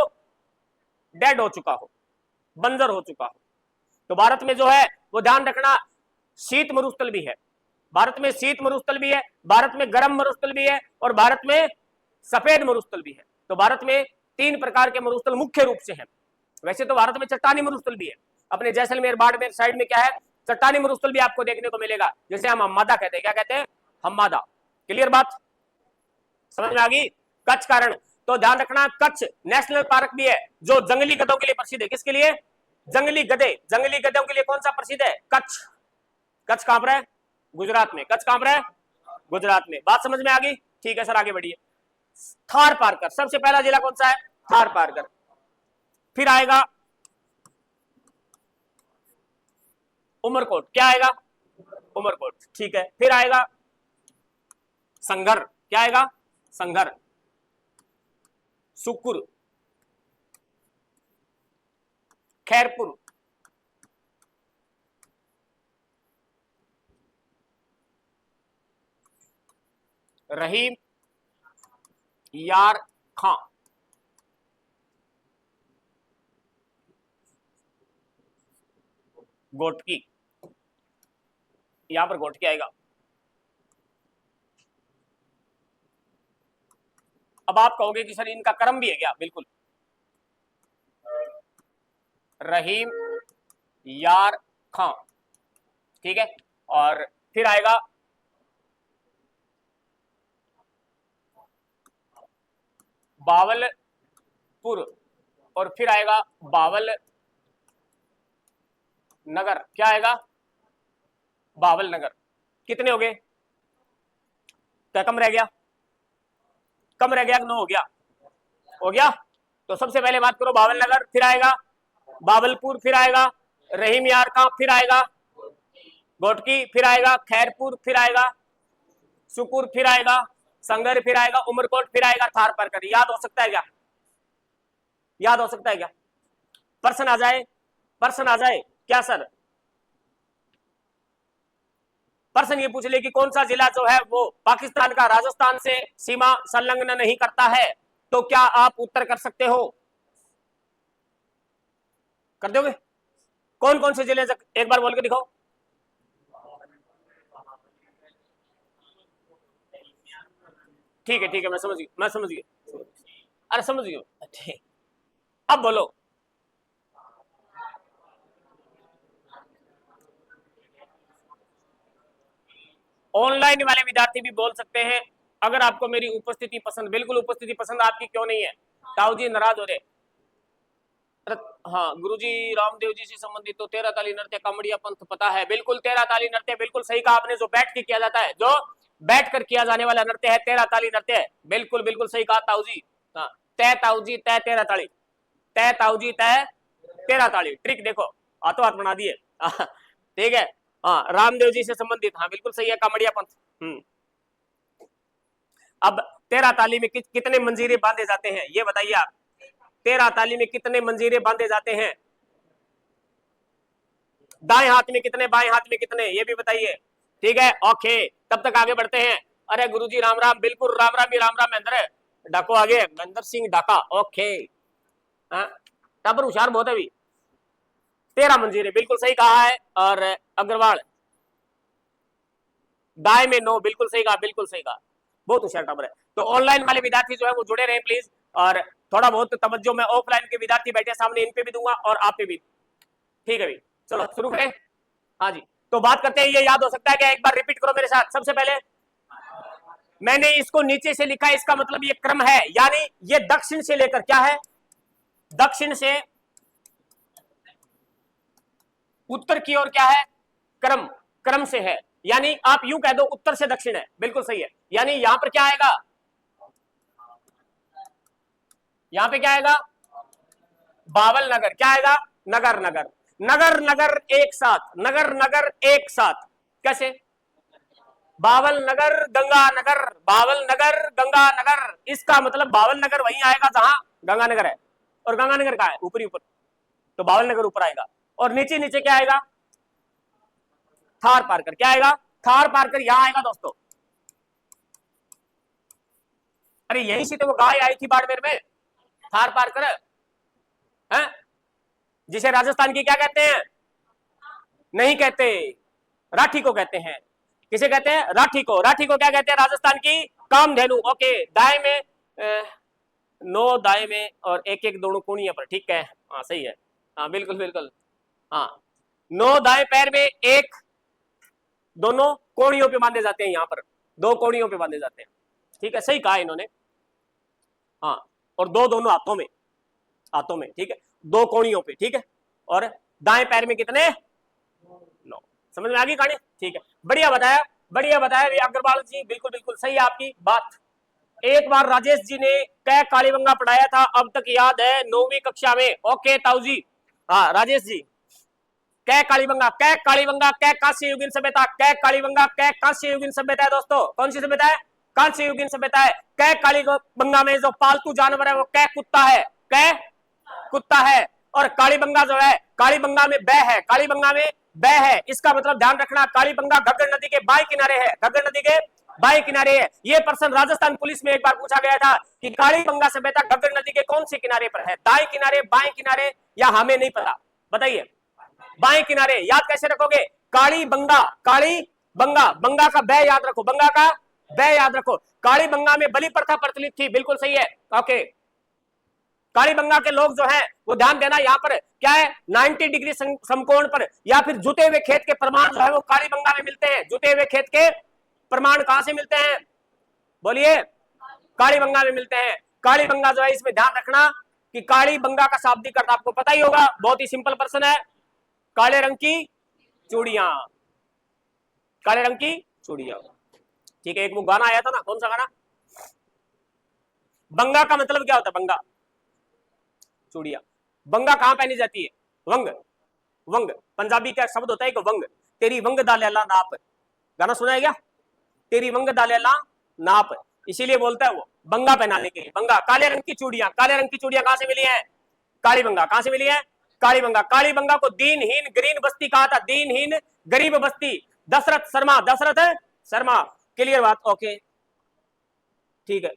डेड हो चुका हो, बंजर हो चुका हो। तो भारत में जो है वो ध्यान रखना, शीत मरुस्थल भी है, भारत में शीत मरुस्थल भी है, भारत में गर्म मरुस्थल भी है, और भारत में सफेद मरुस्थल भी है। तो भारत में 3 प्रकार के मरुस्थल मुख्य रूप से हैं। वैसे तो भारत में चट्टानी मरुस्थल भी है, अपने जैसलमेर बाड़मेर साइड में क्या है? चट्टानी मरुस्थल भी आपको देखने को मिलेगा, जैसे हम हम्मादा कहते हैं। क्या कहते हैं? हम्मादा। क्लियर बात समझ में आ गई? कच्छ का रण। तो ध्यान रखना, कच्छ नेशनल पार्क भी है जो जंगली गधों के लिए प्रसिद्ध है। किसके लिए? जंगली गधे, जंगली गधों के लिए कौन सा प्रसिद्ध है? कच्छ। कच्छ कहां पर है? गुजरात में। कच्छ कहां पर है? गुजरात में। बात समझ में आ गई? ठीक है सर, आगे बढ़िए। थार पारकर सबसे पहला जिला कौन सा है? थार पारकर। फिर आएगा उमरकोट। क्या आएगा? उमरकोट। ठीक है। फिर आएगा संघर। क्या आएगा? संघर। सुकुर, खैरपुर, रहीम, यार खां, गोटकी। यहां पर गोटकी आएगा। अब आप कहोगे कि सर इनका क्रम भी है क्या? बिल्कुल, रहीम, यार खां, ठीक है। और फिर आएगा बावलपुर, और फिर आएगा बावल नगर। क्या आएगा? बावल नगर। कितने हो गए? क्या कम रह गया? कम रह गया? 9 हो गया? हो गया। तो सबसे पहले बात करो बावल नगर, फिर आएगा बावलपुर, फिर आएगा रहीम यार खां, फिर आएगा गोटकी, फिर आएगा खैरपुर, फिर आएगा सुकुर, फिर आएगा संगर, फिर आएगा उमरकोट, फिर आएगा थार पारकर। याद हो सकता है क्या? याद हो सकता है क्या? प्रश्न आ जाए, प्रश्न आ जाए क्या सर? प्रश्न ये पूछ ले कि कौन सा जिला जो है वो पाकिस्तान का राजस्थान से सीमा संलग्न नहीं करता है, तो क्या आप उत्तर कर सकते हो? कर दोगे? कौन कौन से जिले, एक बार बोल के दिखाओ। ठीक है, ठीक है, मैं समझ गया, मैं समझ गया। अरे समझ गया, ठीक। अब बोलो। ऑनलाइन वाले विद्यार्थी भी बोल सकते हैं, अगर आपको मेरी उपस्थिति पसंद, बिल्कुल उपस्थिति पसंद, आपकी क्यों नहीं है? ताऊ जी नाराज हो रहे। हाँ, गुरुजी रामदेव जी से संबंधित तो 13 ताली नृत्य कामड़िया पंथ पता है। बिल्कुल 13 ताली नृत्य, बिल्कुल सही कहा आपने, जो बैठ के किया जाता है, जो बैठ कर किया जाने वाला नृत्य है 13 ताली नृत्य। बिल्कुल बिल्कुल सही कहा ताऊ जी। हाँ, तय ताऊ जी तय 13 ताली, तय ताऊ जी तय 13 ताली। ट्रिक देखो, हाथों हाथ बना दिए। ठीक है। हाँ, रामदेव जी से संबंधित, हाँ बिल्कुल सही है, कामड़िया पंथ। अब 13 ताली में कितने मंजीरे बांधे जाते हैं, ये बताइए आप। 13 ताली में कितने मंजीरे बांधे जाते हैं? दाएं हाथ में कितने, बाएं हाथ में कितने, ये भी बताइए। ठीक है, ओके, तब तक आगे बढ़ते हैं। अरे गुरुजी राम राम, बिल्कुल राम राम ही राम राम। महेंद्र डाको आगे, महेंद्र सिंह डाका, ओके। टाबर होशियार बहुत है अभी। 13 मंजिल, बिल्कुल सही कहा है। और अग्रवाल दाएं में 9, बिल्कुल सही कहा, बिल्कुल सही कहा, बहुत होशियार टाबर है। तो ऑनलाइन वाले विद्यार्थी जो है वो जुड़े रहे प्लीज, और थोड़ा बहुत तवज्जो मैं ऑफलाइन के विद्यार्थी बैठे सामने इन पे भी दूंगा और आप पे भी। ठीक है भाई, चलो शुरू करें। हाँ जी, तो बात करते हैं, ये याद हो सकता है क्या, एक बार रिपीट करो मेरे साथ। सबसे पहले मैंने इसको नीचे से लिखा है, इसका मतलब ये क्रम है, यानी ये दक्षिण से लेकर, क्या है, दक्षिण से उत्तर की ओर क्या है, क्रम, क्रम से है। यानी आप यूं कह दो उत्तर से दक्षिण है, बिल्कुल सही है। यानी यहां पर क्या आएगा, यहां पे क्या आएगा, बावल नगर, क्या आएगा, नगर नगर नगर नगर एक साथ, नगर नगर एक साथ, कैसे, बावल नगर गंगा नगर, बावल नगर गंगा नगर, इसका मतलब बावल नगर वहीं आएगा जहां गंगा नगर है, और गंगा नगर कहां है, ऊपरी ऊपर, तो बावल नगर ऊपर आएगा। और नीचे नीचे क्या आएगा, थार पारकर, क्या आएगा, थार पारकर यहां आएगा दोस्तों। अरे यहीं से तो वो गाय आई थी बाड़मेर में, थार पारकर है, जिसे राजस्थान की क्या कहते हैं, नहीं कहते, राठी को कहते हैं। किसे कहते हैं, राठी को, राठी को क्या कहते हैं, राजस्थान की कामधेनु। ओके, दाएं में 9 दाएं में और एक एक दोनों कोणियों पर, ठीक है, हाँ सही है, हाँ बिल्कुल बिल्कुल, हाँ 9 दाएं पैर में, एक दोनों कोणियों पे बांधे जाते हैं, यहाँ पर 2 कोणियों पे बांधे जाते हैं। ठीक है, सही कहा इन्होंने, हाँ, और 2 दोनों हाथों में, हाथों में, ठीक है, 2 कोणियों पे, ठीक है। और दाएं पैर में कितने, 9। समझ में आ गई कहानी, ठीक है, बढ़िया बताया, बढ़िया बताया अग्रवाल जी, बिल्कुल बिल्कुल सही है आपकी बात। एक बार राजेश जी ने कै कालीबंगा पढ़ाया था, अब तक याद है, 9वीं कक्षा में। ओके ताऊ जी, हाँ राजेश जी, कै कालीबंगा, कै कालीबंगा, कै कांस्य युगीन सभ्यता, कै कालीबंगा, कै कांस्य युगीन सभ्यता है दोस्तों। कौन सी सभ्यता है, कांस्य युगीन सभ्यता है। कै कालीबंगा में जो पालतू जानवर है वो कै कुत्ता है, कै कुत्ता है। और कालीबंगा जो है, कालीबंगा में बै है, कालीबंगा में बै है, इसका मतलब ध्यान रखना, कालीबंगा घग्गर नदी के बाएं किनारे है, घग्गर नदी के बाएं किनारे है। ये प्रश्न राजस्थान पुलिस में एक बार पूछा गया था कि कालीबंगा सभ्यता घग्गर नदी के कौन से किनारे पर है, दाएं किनारे, बाएं किनारे, या हमें नहीं पता, बताइए। बाएं किनारे, याद कैसे रखोगे, काली बंगा, काली बंगा, बंगा का बै याद रखो, बंगा का बै याद रखो। काली बंगा में बलि प्रथा प्रचलित थी, बिल्कुल सही है, ओके। कालीबंगा के लोग जो हैं वो ध्यान देना, यहाँ पर क्या है, 90 डिग्री समकोण पर, या फिर जुते हुए खेत के प्रमाण जो है वो कालीबंगा में मिलते हैं। जुते हुए खेत के प्रमाण कहां से मिलते हैं, बोलिए, कालीबंगा में मिलते हैं। कालीबंगा जो है, इसमें ध्यान रखना कि कालीबंगा का शाब्दिक अर्थ आपको पता ही होगा, बहुत ही सिंपल प्रश्न है, काले रंग की चूड़ियां, काले रंग की चूड़ियां, ठीक है। एक वो गाना आया था ना, कौन सा गाना, बंगा का मतलब क्या होता है, बंगा, चूड़िया। बंगा कहां पहनी जाती है, वंग, वंग पंजाबी का शब्द होता है कि वंग, तेरी वंग दालेला नाप, गाना सुना है क्या, तेरी वंग दालेला नाप, इसीलिए बोलता है वो बंगा पहनाने के लिए। बंगा, काले रंग की चूड़ियां, काले रंग की चूड़ियां कहां से मिली है, कालीबंगा, कहां से मिली है, कालीबंगा। कालीबंगा को दीनहीन गरीब बस्ती कहा था, दीनहीन गरीब बस्ती। दशरथ शर्मा, दशरथ शर्मा, क्लियर बात, ओके, ठीक है।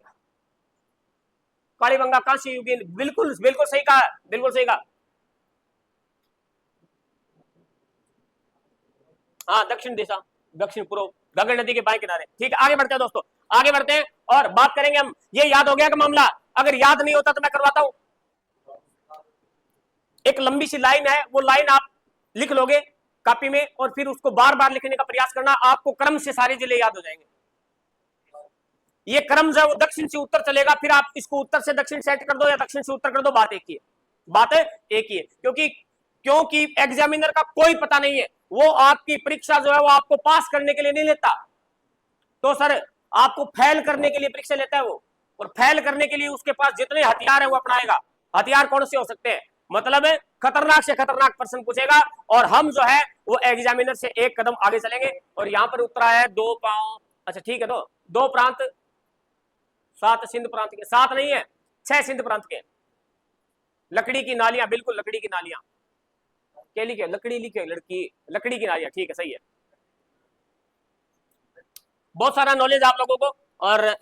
कालीबंगा कांस्य युगीन, बिल्कुल बिल्कुल सही कहा, बिल्कुल सही कहा, हाँ दक्षिण दिशा, दक्षिण पूर्व, गंगा नदी के बाएं किनारे, ठीक है। आगे बढ़ते हैं दोस्तों, आगे बढ़ते हैं और बात करेंगे हम, ये याद हो गया का मामला, अगर याद नहीं होता तो मैं करवाता हूं। एक लंबी सी लाइन है, वो लाइन आप लिख लोगे कॉपी में, और फिर उसको बार बार लिखने का प्रयास करना, आपको क्रम से सारे जिले याद हो जाएंगे। ये क्रम जो है वो दक्षिण से उत्तर चलेगा, फिर आप इसको उत्तर से दक्षिण सेट कर दो या दक्षिण से उत्तर कर दो, बात एक ही है, बात एक ही है। क्योंकि एग्जामिनर का कोई पता नहीं है, वो आपकी परीक्षा जो है वो आपको पास करने के लिए नहीं लेता, तो सर आपको फेल करने के लिए परीक्षा लेता है वो, और फेल करने के लिए उसके पास जितने हथियार है वो अपनाएगा। हथियार कौन से हो सकते हैं, मतलब है खतरनाक से खतरनाक प्रश्न पूछेगा, और हम जो है वो एग्जामिनर से एक कदम आगे चलेंगे। और यहां पर उत्तरा है 2 पांव, अच्छा ठीक है, तो 2 प्रांत, 7 सिंध प्रांत के, 7 नहीं है 6 सिंध प्रांत के, लकड़ी की नालियां, बिल्कुल लकड़ी की नालियां, क्या लिखे, लकड़ी लिखे, लड़की, लकड़ी की नारियां, ठीक है, सही है। बहुत सारा नॉलेज आप लोगों को, और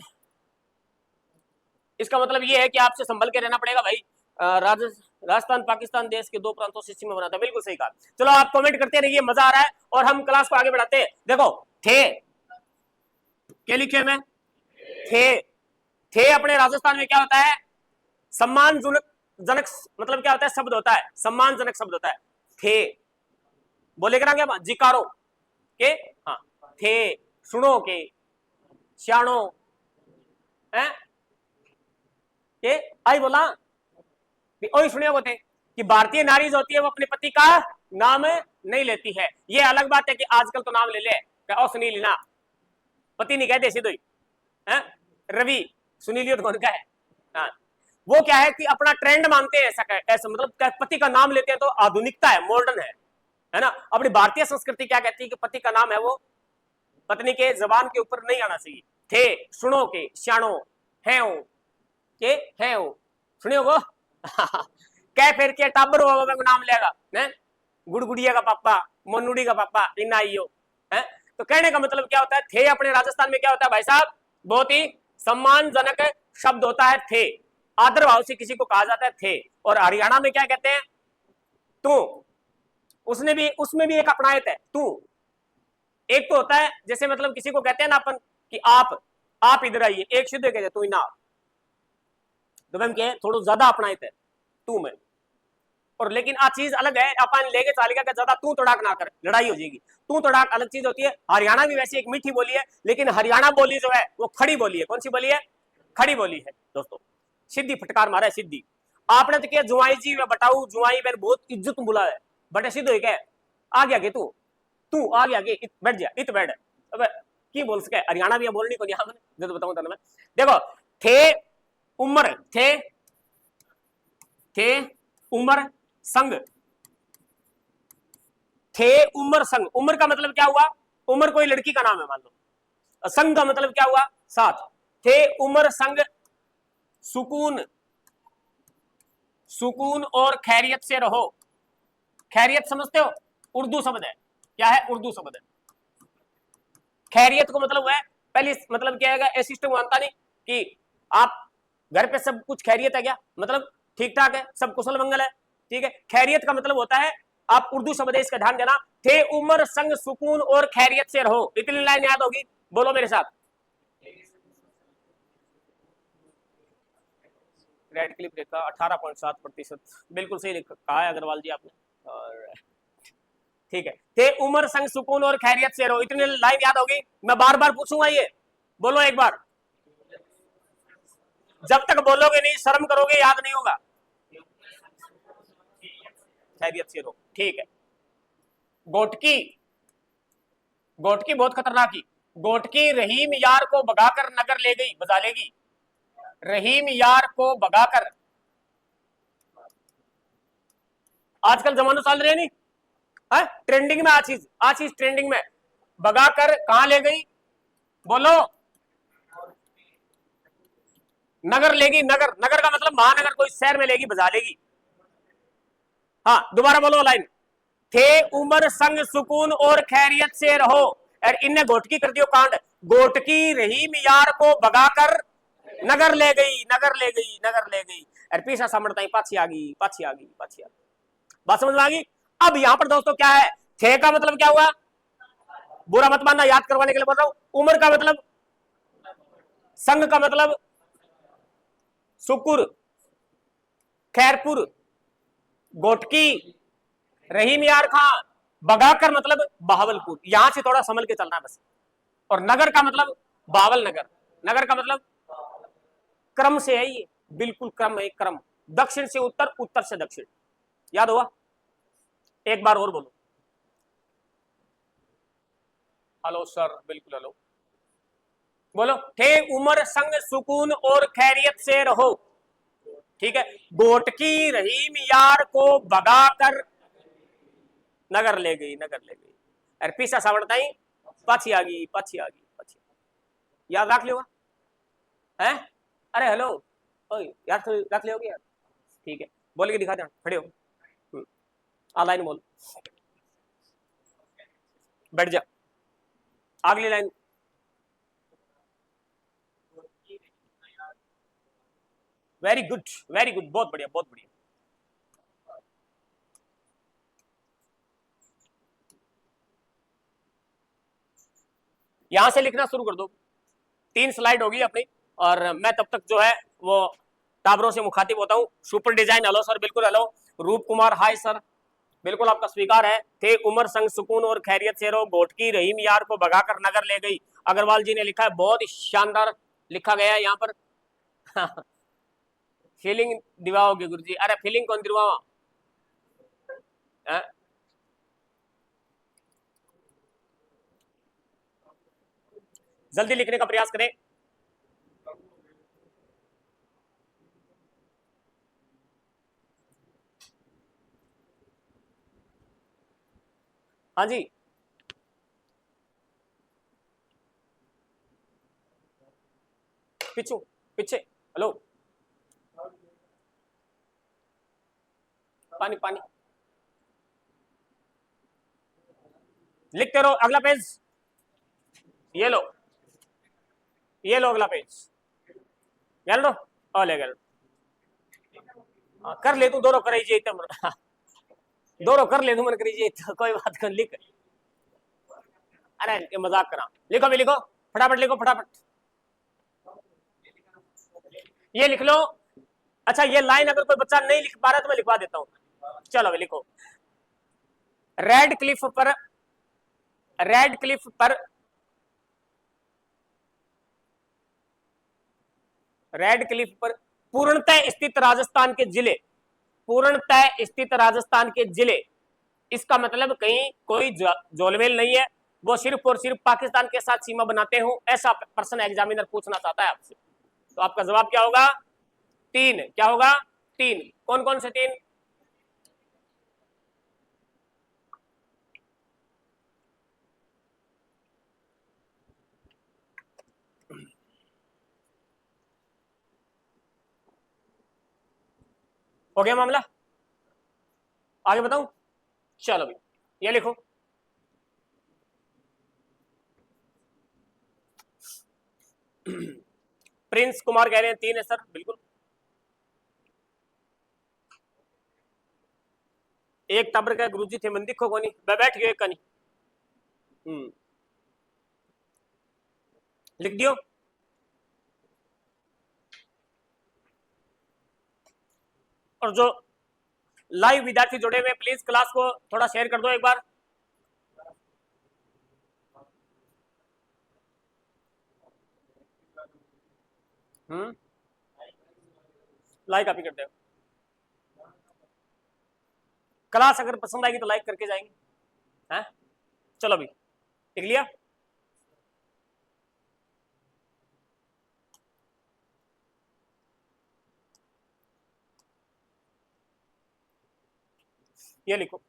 इसका मतलब ये है कि आपसे संभल के रहना पड़ेगा भाई। राजस्थान पाकिस्तान देश के दो प्रांतों से सीमा बनाता है, बिल्कुल सही कहा। चलो आप कमेंट करते रहिए, मजा आ रहा है, और हम क्लास को आगे बढ़ाते हैं। देखो थे, क्या लिखे मैं, थे अपने राजस्थान में क्या होता है, सम्मानजनक, जनक मतलब क्या होता है, शब्द होता है, सम्मानजनक शब्द होता है। थे बोले करा क्या, जिकारो के, हाँ, थे, सुनो के, सियाणो है के, आई बोला ओई सुनियो को थे कि भारतीय नारी जो होती है वो अपने पति का नाम नहीं लेती है। ये अलग बात है कि आजकल तो नाम ले ले, ओ सुनील ना, पति नहीं कहते सीधे ही, रवि सुनीलियो तो कौन का है, हाँ। वो क्या है कि अपना ट्रेंड मानते हैं, ऐसा मतलब पति का नाम लेते हैं तो आधुनिकता है, मॉडर्न है ना। अपनी भारतीय संस्कृति क्या कहती है कि पति का नाम है वो पत्नी के जबान के ऊपर नहीं आना चाहिए। थे, सुनो के, सियाणो है के, है सुनियो को क्या फिर के टाबर को नाम लेगा, है गुड़गुड़िया का पापा, मोनुड़ी का पापा, इना आइयो है। तो कहने का मतलब क्या होता है, थे अपने राजस्थान में क्या होता है भाई साहब, बहुत ही सम्मानजनक शब्द होता है थे, आदर भाव से किसी को कहा जाता है थे। और हरियाणा में क्या कहते हैं, तू, उसमें भी एक अपनायत है तू। एक तो होता है जैसे मतलब किसी को कहते हैं ना अपन कि आप इधर आइए, एक शुद्ध कहते तू ना, तो हम क्या थोड़ा ज्यादा अपनायत है तू में। और लेकिन आ चीज अलग है, अपन लेके चालेगा कि ज्यादा तू तड़ाक ना कर, लड़ाई हो जाएगी। तू तड़ाक अलग चीज होती है। हरियाणा भी वैसे एक मीठी बोली है, लेकिन हरियाणा बोली जो है वो खड़ी बोली है। कौन सी बोली है, खड़ी बोली है दोस्तों। सीधी फटकार मारा है, सीधी। आपने तो क्या जुआई जी मैं बताऊ, जुआई मैंने बहुत इज्जत बुला है, बटे सीधो क्या आ गया कि तू आ गया कि बैठ जा, इत बैठ, अब की बोल सके हरियाणा भी बोलनी को नहीं, मैं बताऊं तो मैं। देखो थे उम्र, थे उम्र संग, थे उम्र संग। उम्र का मतलब क्या हुआ, उम्र कोई लड़की का नाम है मान लो। संग का मतलब क्या हुआ, साथ। थे उम्र संग सुकून, सुकून और खैरियत से रहो। खैरियत समझते हो, उर्दू शब्द है, क्या है, उर्दू शब्द है। खैरियत को मतलब है, पहले मतलब क्या है, ऐसी सिस्टम मानता नहीं कि आप घर पे सब कुछ खैरियत है क्या, मतलब ठीक ठाक है, सब कुशल मंगल है, ठीक है। खैरियत का मतलब होता है, आप उर्दू शब्द है इसका ध्यान देना, थे उम्र संग सुकून और खैरियत से रहो। इतनी लाइन याद होगी, बोलो मेरे साथ। रेड क्लिप रेखा 18.7%, बिल्कुल सही कहा है अग्रवाल जी आपने। और ठीक है, थे उम्र संग सुकून और खैरियत से रहो, इतनी लाइन याद होगी। मैं बार बार पूछूंगा, ये बोलो एक बार, जब तक बोलोगे नहीं, शर्म करोगे, याद नहीं होगा। खैरियत से रहो, ठीक है। गोटकी, गोटकी बहुत खतरनाक ही। गोटकी रहीम यार को भगाकर नगर ले गई, बजा लेगी। रहीम यार को भगाकर, आजकल जमाना चल रहे नहीं है, ट्रेंडिंग में आ चीज ट्रेंडिंग में। भगाकर कहां ले गई, बोलो, नगर लेगी। नगर, नगर का मतलब महानगर, कोई शहर में लेगी, बजा लेगी। हाँ दोबारा बोलो लाइन, थे उम्र संग सुकून और खैरियत से रहो। और इनने गोटकी कर दियो कांड, गोटकी रहीम यार को भगाकर नगर ले गई, नगर ले गई, नगर ले गई। और पीछा समझता ही पाछी आ गई, पाछी आ गई, पाछी आ गई। बात समझ में आ गई। अब यहां पर दोस्तों क्या है, थे का मतलब क्या हुआ, बुरा मत मानना, याद करवाने के लिए बोल रहा हूं। उम्र का मतलब, संग का मतलब सुकुर, खैरपुर, गोटकी, रहीम यार खान, बगाकर मतलब बहावलपुर। यहां से थोड़ा संभल के चलना है बस। और नगर का मतलब बावल नगर, नगर का मतलब क्रम से है ये, बिल्कुल क्रम है, क्रम। दक्षिण से उत्तर, उत्तर से दक्षिण, याद हुआ। एक बार और बोलो, हेलो सर, बिल्कुल हेलो, बोलो, थे उम्र संग सुकून और खैरियत से रहो, ठीक है। गोटकी रहीम यार को भगाकर नगर ले गई, नगर ले गई। और पीछा सावड़ता ही पाछी आ गई, पाछी आ गई, पाछी। याद रख लियो है, अरे हेलो, याद रख लियोगे यार, ठीक है। बोल के दिखा दे, खड़े हो। लाइन बोल, बैठ जा, अगली line. Very good, very good, बहुत बढ़िया, बहुत बढ़िया। यहां से लिखना शुरू कर दो, 3 स्लाइड होगी अपनी, और मैं तब तक जो है वो टाबरों से मुखातिब होता हूँ। सुपर डिजाइन, हेलो सर, बिल्कुल हेलो। रूप कुमार, हाय सर, बिल्कुल आपका स्वीकार है। थे उमर संग सुकून और खैरियत से रहो, घोटकी रहीम यार को भगाकर नगर ले गई, अग्रवाल जी ने लिखा है, बहुत ही शानदार लिखा गया है यहाँ पर। फीलिंग दिवाओगे गुरु जी? अरे फीलिंग कौन दिलवावा? जल्दी लिखने का प्रयास करें। हाँ जी, पीछू, पीछे, हेलो, पानी पानी, लिखते रहो। अगला पेज, ये लो, ये लो अगला पेज, गल लो, ले गल, कर ले तू, दोनों कर दोनों कर ले तू, मन करीजिए तो कोई बात कर, लिख। अरे ये मजाक करा, लिखो भी लिखो, फटाफट लिखो, फटाफट ये लिख लो। अच्छा, ये लाइन अगर कोई बच्चा नहीं लिख पा रहा तो मैं लिखवा देता हूं, चलो भी लिखो। रेड क्लिफ पर, रेड क्लिफ पर, रेड क्लिफ पर पूर्णतः स्थित राजस्थान के जिले, पूर्णतः स्थित राजस्थान के जिले, इसका मतलब कहीं कोई जोलमेल नहीं है, वो सिर्फ और सिर्फ पाकिस्तान के साथ सीमा बनाते हो, ऐसा प्रश्न एग्जामिनर पूछना चाहता है आपसे। तो आपका जवाब क्या होगा? 3। क्या होगा? 3। कौन कौन से 3? हो गया मामला? आगे बताऊं? चलो भी, ये लिखो। प्रिंस कुमार कह रहे हैं 3 है सर, बिल्कुल। एक टबर का गुरुजी थे, मन दिखो कोनी, बैठ गयो एक कनी। लिख दियो। और जो लाइव विद्यार्थी जुड़े हुए, प्लीज क्लास को थोड़ा शेयर कर दो एक बार। लाइक आप ही करते हो। क्लास अगर पसंद आएगी तो लाइक करके जाएंगे, हैं? चलो अभी लिख लिया। ये लिखो,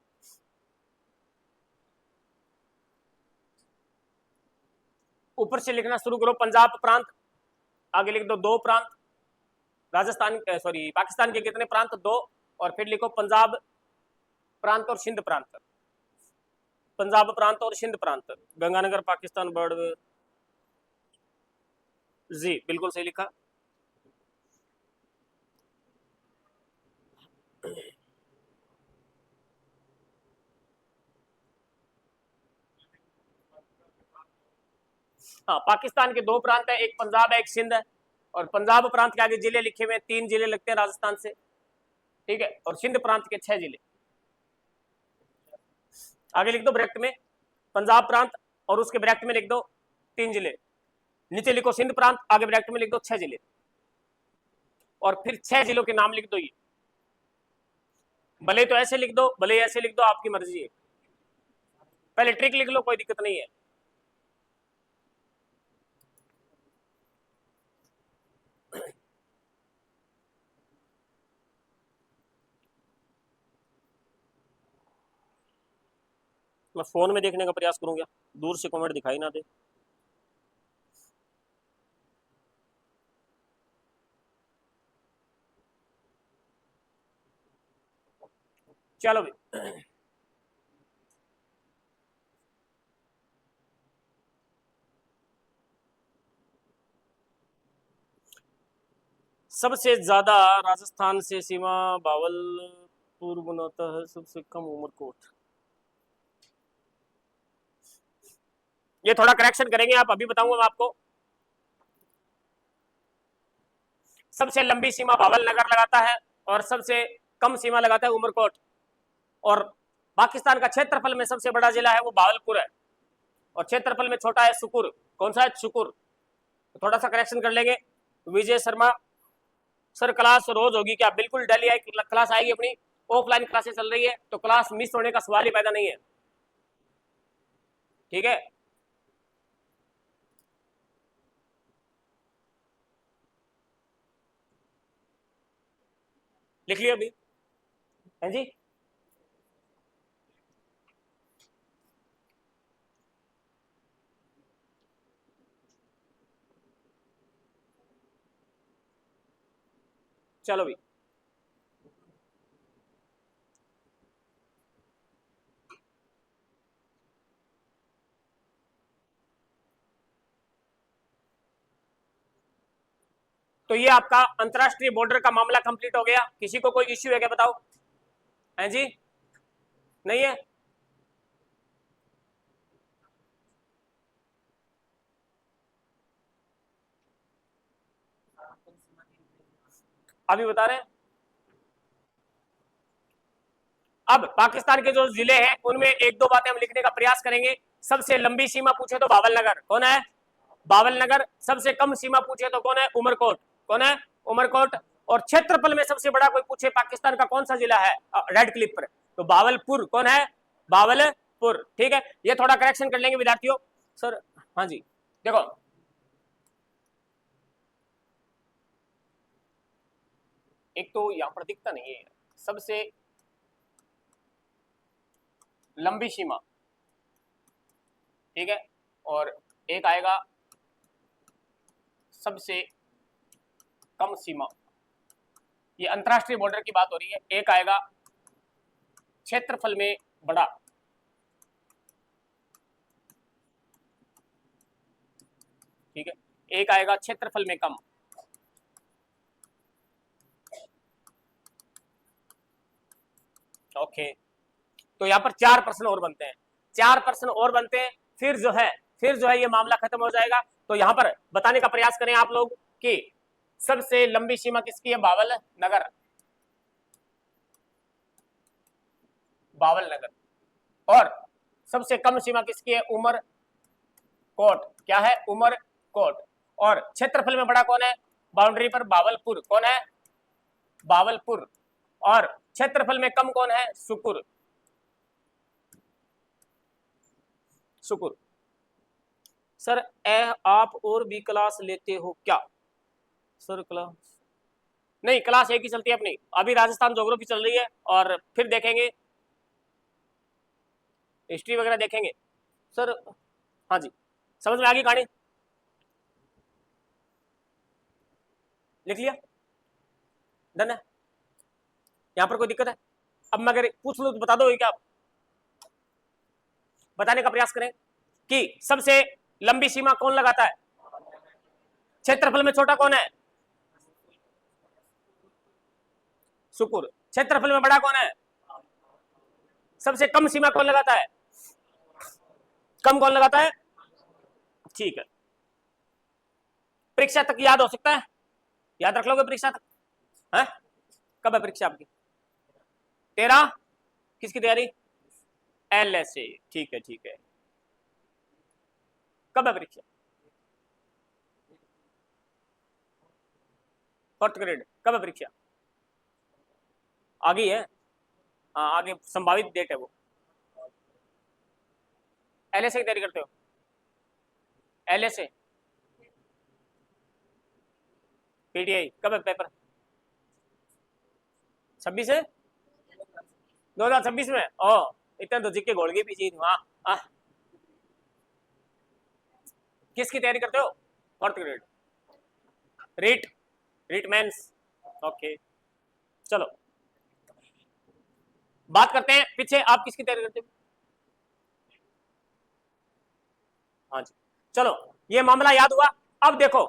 ऊपर से लिखना शुरू करो। पंजाब प्रांत, आगे लिख दो 2 प्रांत। राजस्थान, सॉरी, पाकिस्तान के कितने प्रांत? 2। और फिर लिखो पंजाब प्रांत और सिंध प्रांत, पंजाब प्रांत और सिंध प्रांत, गंगानगर पाकिस्तान बर्ड। जी बिल्कुल सही लिखा। हाँ, पाकिस्तान के 2 प्रांत है, एक पंजाब है, एक सिंध है। और पंजाब प्रांत के आगे जिले लिखे हुए 3 जिले लगते हैं राजस्थान से, ठीक है। और सिंध प्रांत के 6 जिले। आगे लिख दो ब्रैकेट में पंजाब प्रांत, और उसके ब्रैकेट में लिख दो 3 जिले। नीचे लिखो सिंध प्रांत, आगे ब्रैकेट में लिख दो 6 जिले, और फिर 6 जिलों के नाम लिख दो। ये भले तो ऐसे लिख दो, भले ऐसे लिख दो, आपकी मर्जी है। पहले ट्रिक लिख लो, कोई दिक्कत नहीं है। मैं फोन में देखने का प्रयास करूंगा, दूर से कमेंट दिखाई ना दे। चलो भाई, सबसे ज्यादा राजस्थान से सीमा भावलपुर बनाता है, सबसे कम उमरकोट। ये थोड़ा करेक्शन करेंगे आप, अभी बताऊंगा मैं आपको। सबसे लंबी सीमा भावलनगर लगाता है और सबसे कम सीमा लगाता है उमरकोट। और पाकिस्तान का क्षेत्रफल में सबसे बड़ा जिला है वो भावलपुर है, और क्षेत्रफल में छोटा है सुकुर। कौन सा है? सुकुर। तो थोड़ा सा करेक्शन कर लेंगे। विजय शर्मा, सर क्लास रोज होगी क्या? बिल्कुल डेली क्लास आएगी अपनी, ऑफलाइन क्लासेस चल रही है, तो क्लास मिस होने का सवाल ही पैदा नहीं है। ठीक है, लिख लिया अभी? है जी। चलो भी, तो ये आपका अंतरराष्ट्रीय बॉर्डर का मामला कंप्लीट हो गया। किसी को कोई इश्यू है क्या? बताओ। है जी? नहीं है? अभी बता रहे हैं। अब पाकिस्तान के जो जिले हैं उनमें एक दो बातें हम लिखने का प्रयास करेंगे। सबसे लंबी सीमा पूछे तो बावलनगर। कौन है? बावलनगर। सबसे कम सीमा पूछे तो कौन है? उमरकोट। कौन है? उमरकोट। और क्षेत्रफल में सबसे बड़ा कोई पूछे पाकिस्तान का कौन सा जिला है रेड क्लिप पर, तो बावलपुर। कौन है? बावलपुर। ठीक है, ये थोड़ा करेक्शन कर लेंगे विद्यार्थियों। सर हाँ जी, देखो एक तो यहां पर दिखता नहीं है सबसे लंबी सीमा, ठीक है, और एक आएगा सबसे कम सीमा। ये अंतरराष्ट्रीय बॉर्डर की बात हो रही है। एक आएगा क्षेत्रफल में बड़ा, ठीक है, एक आएगा क्षेत्रफल में कम। ओके, तो यहाँ पर चार प्रश्न और बनते हैं, चार प्रश्न और बनते हैं, फिर जो है ये मामला खत्म हो जाएगा। तो यहाँ पर बताने का प्रयास करें आप लोग कि सबसे लंबी सीमा किसकी है? बावल नगर। बावल नगर। और सबसे कम सीमा किसकी है? उमर कोट। क्या है? उमर कोट। और क्षेत्रफल में बड़ा कौन है? बाउंड्री पर बावलपुर। कौन है? बावलपुर। और क्षेत्रफल में कम कौन है? सुकुर। सुकुर। सर आप और भी क्लास लेते हो क्या? सर क्लास नहीं, क्लास एक ही चलती है अपनी। अभी राजस्थान ज्योग्राफी चल रही है और फिर देखेंगे हिस्ट्री वगैरह देखेंगे। सर हाँ जी, समझ में आ गई कहानी? लिख लिया? डन है? यहाँ पर कोई दिक्कत है? अब मैं अगर पूछ लूँ तो बता दो क्या? आप बताने का प्रयास करें कि सबसे लंबी सीमा कौन लगाता है? क्षेत्रफल में छोटा कौन है? सुकुर। क्षेत्रफल में बड़ा कौन है? सबसे कम सीमा कौन लगाता है? कम कौन लगाता है? ठीक है, परीक्षा तक याद हो सकता है, याद रख लोगे परीक्षा तक? है? कब है परीक्षा आपकी? 13? किसकी तैयारी? LSA। ठीक है ठीक है, कब है परीक्षा? 4th grade. कब है परीक्षा? आगे है? हाँ, आगे संभावित डेट है वो। LSA की तैयारी करते हो? LSA PTI कब है पेपर? 26 है? 2026 में? ओ, इतना तो जिक्के घोड़ गई पीछे। हाँ, किसकी तैयारी करते हो? 4th grade. REET, REET mains. Okay, चलो बात करते हैं पीछे आप किसकी तैयारी करते हो? हाँ जी, चलो ये मामला याद हुआ। अब देखो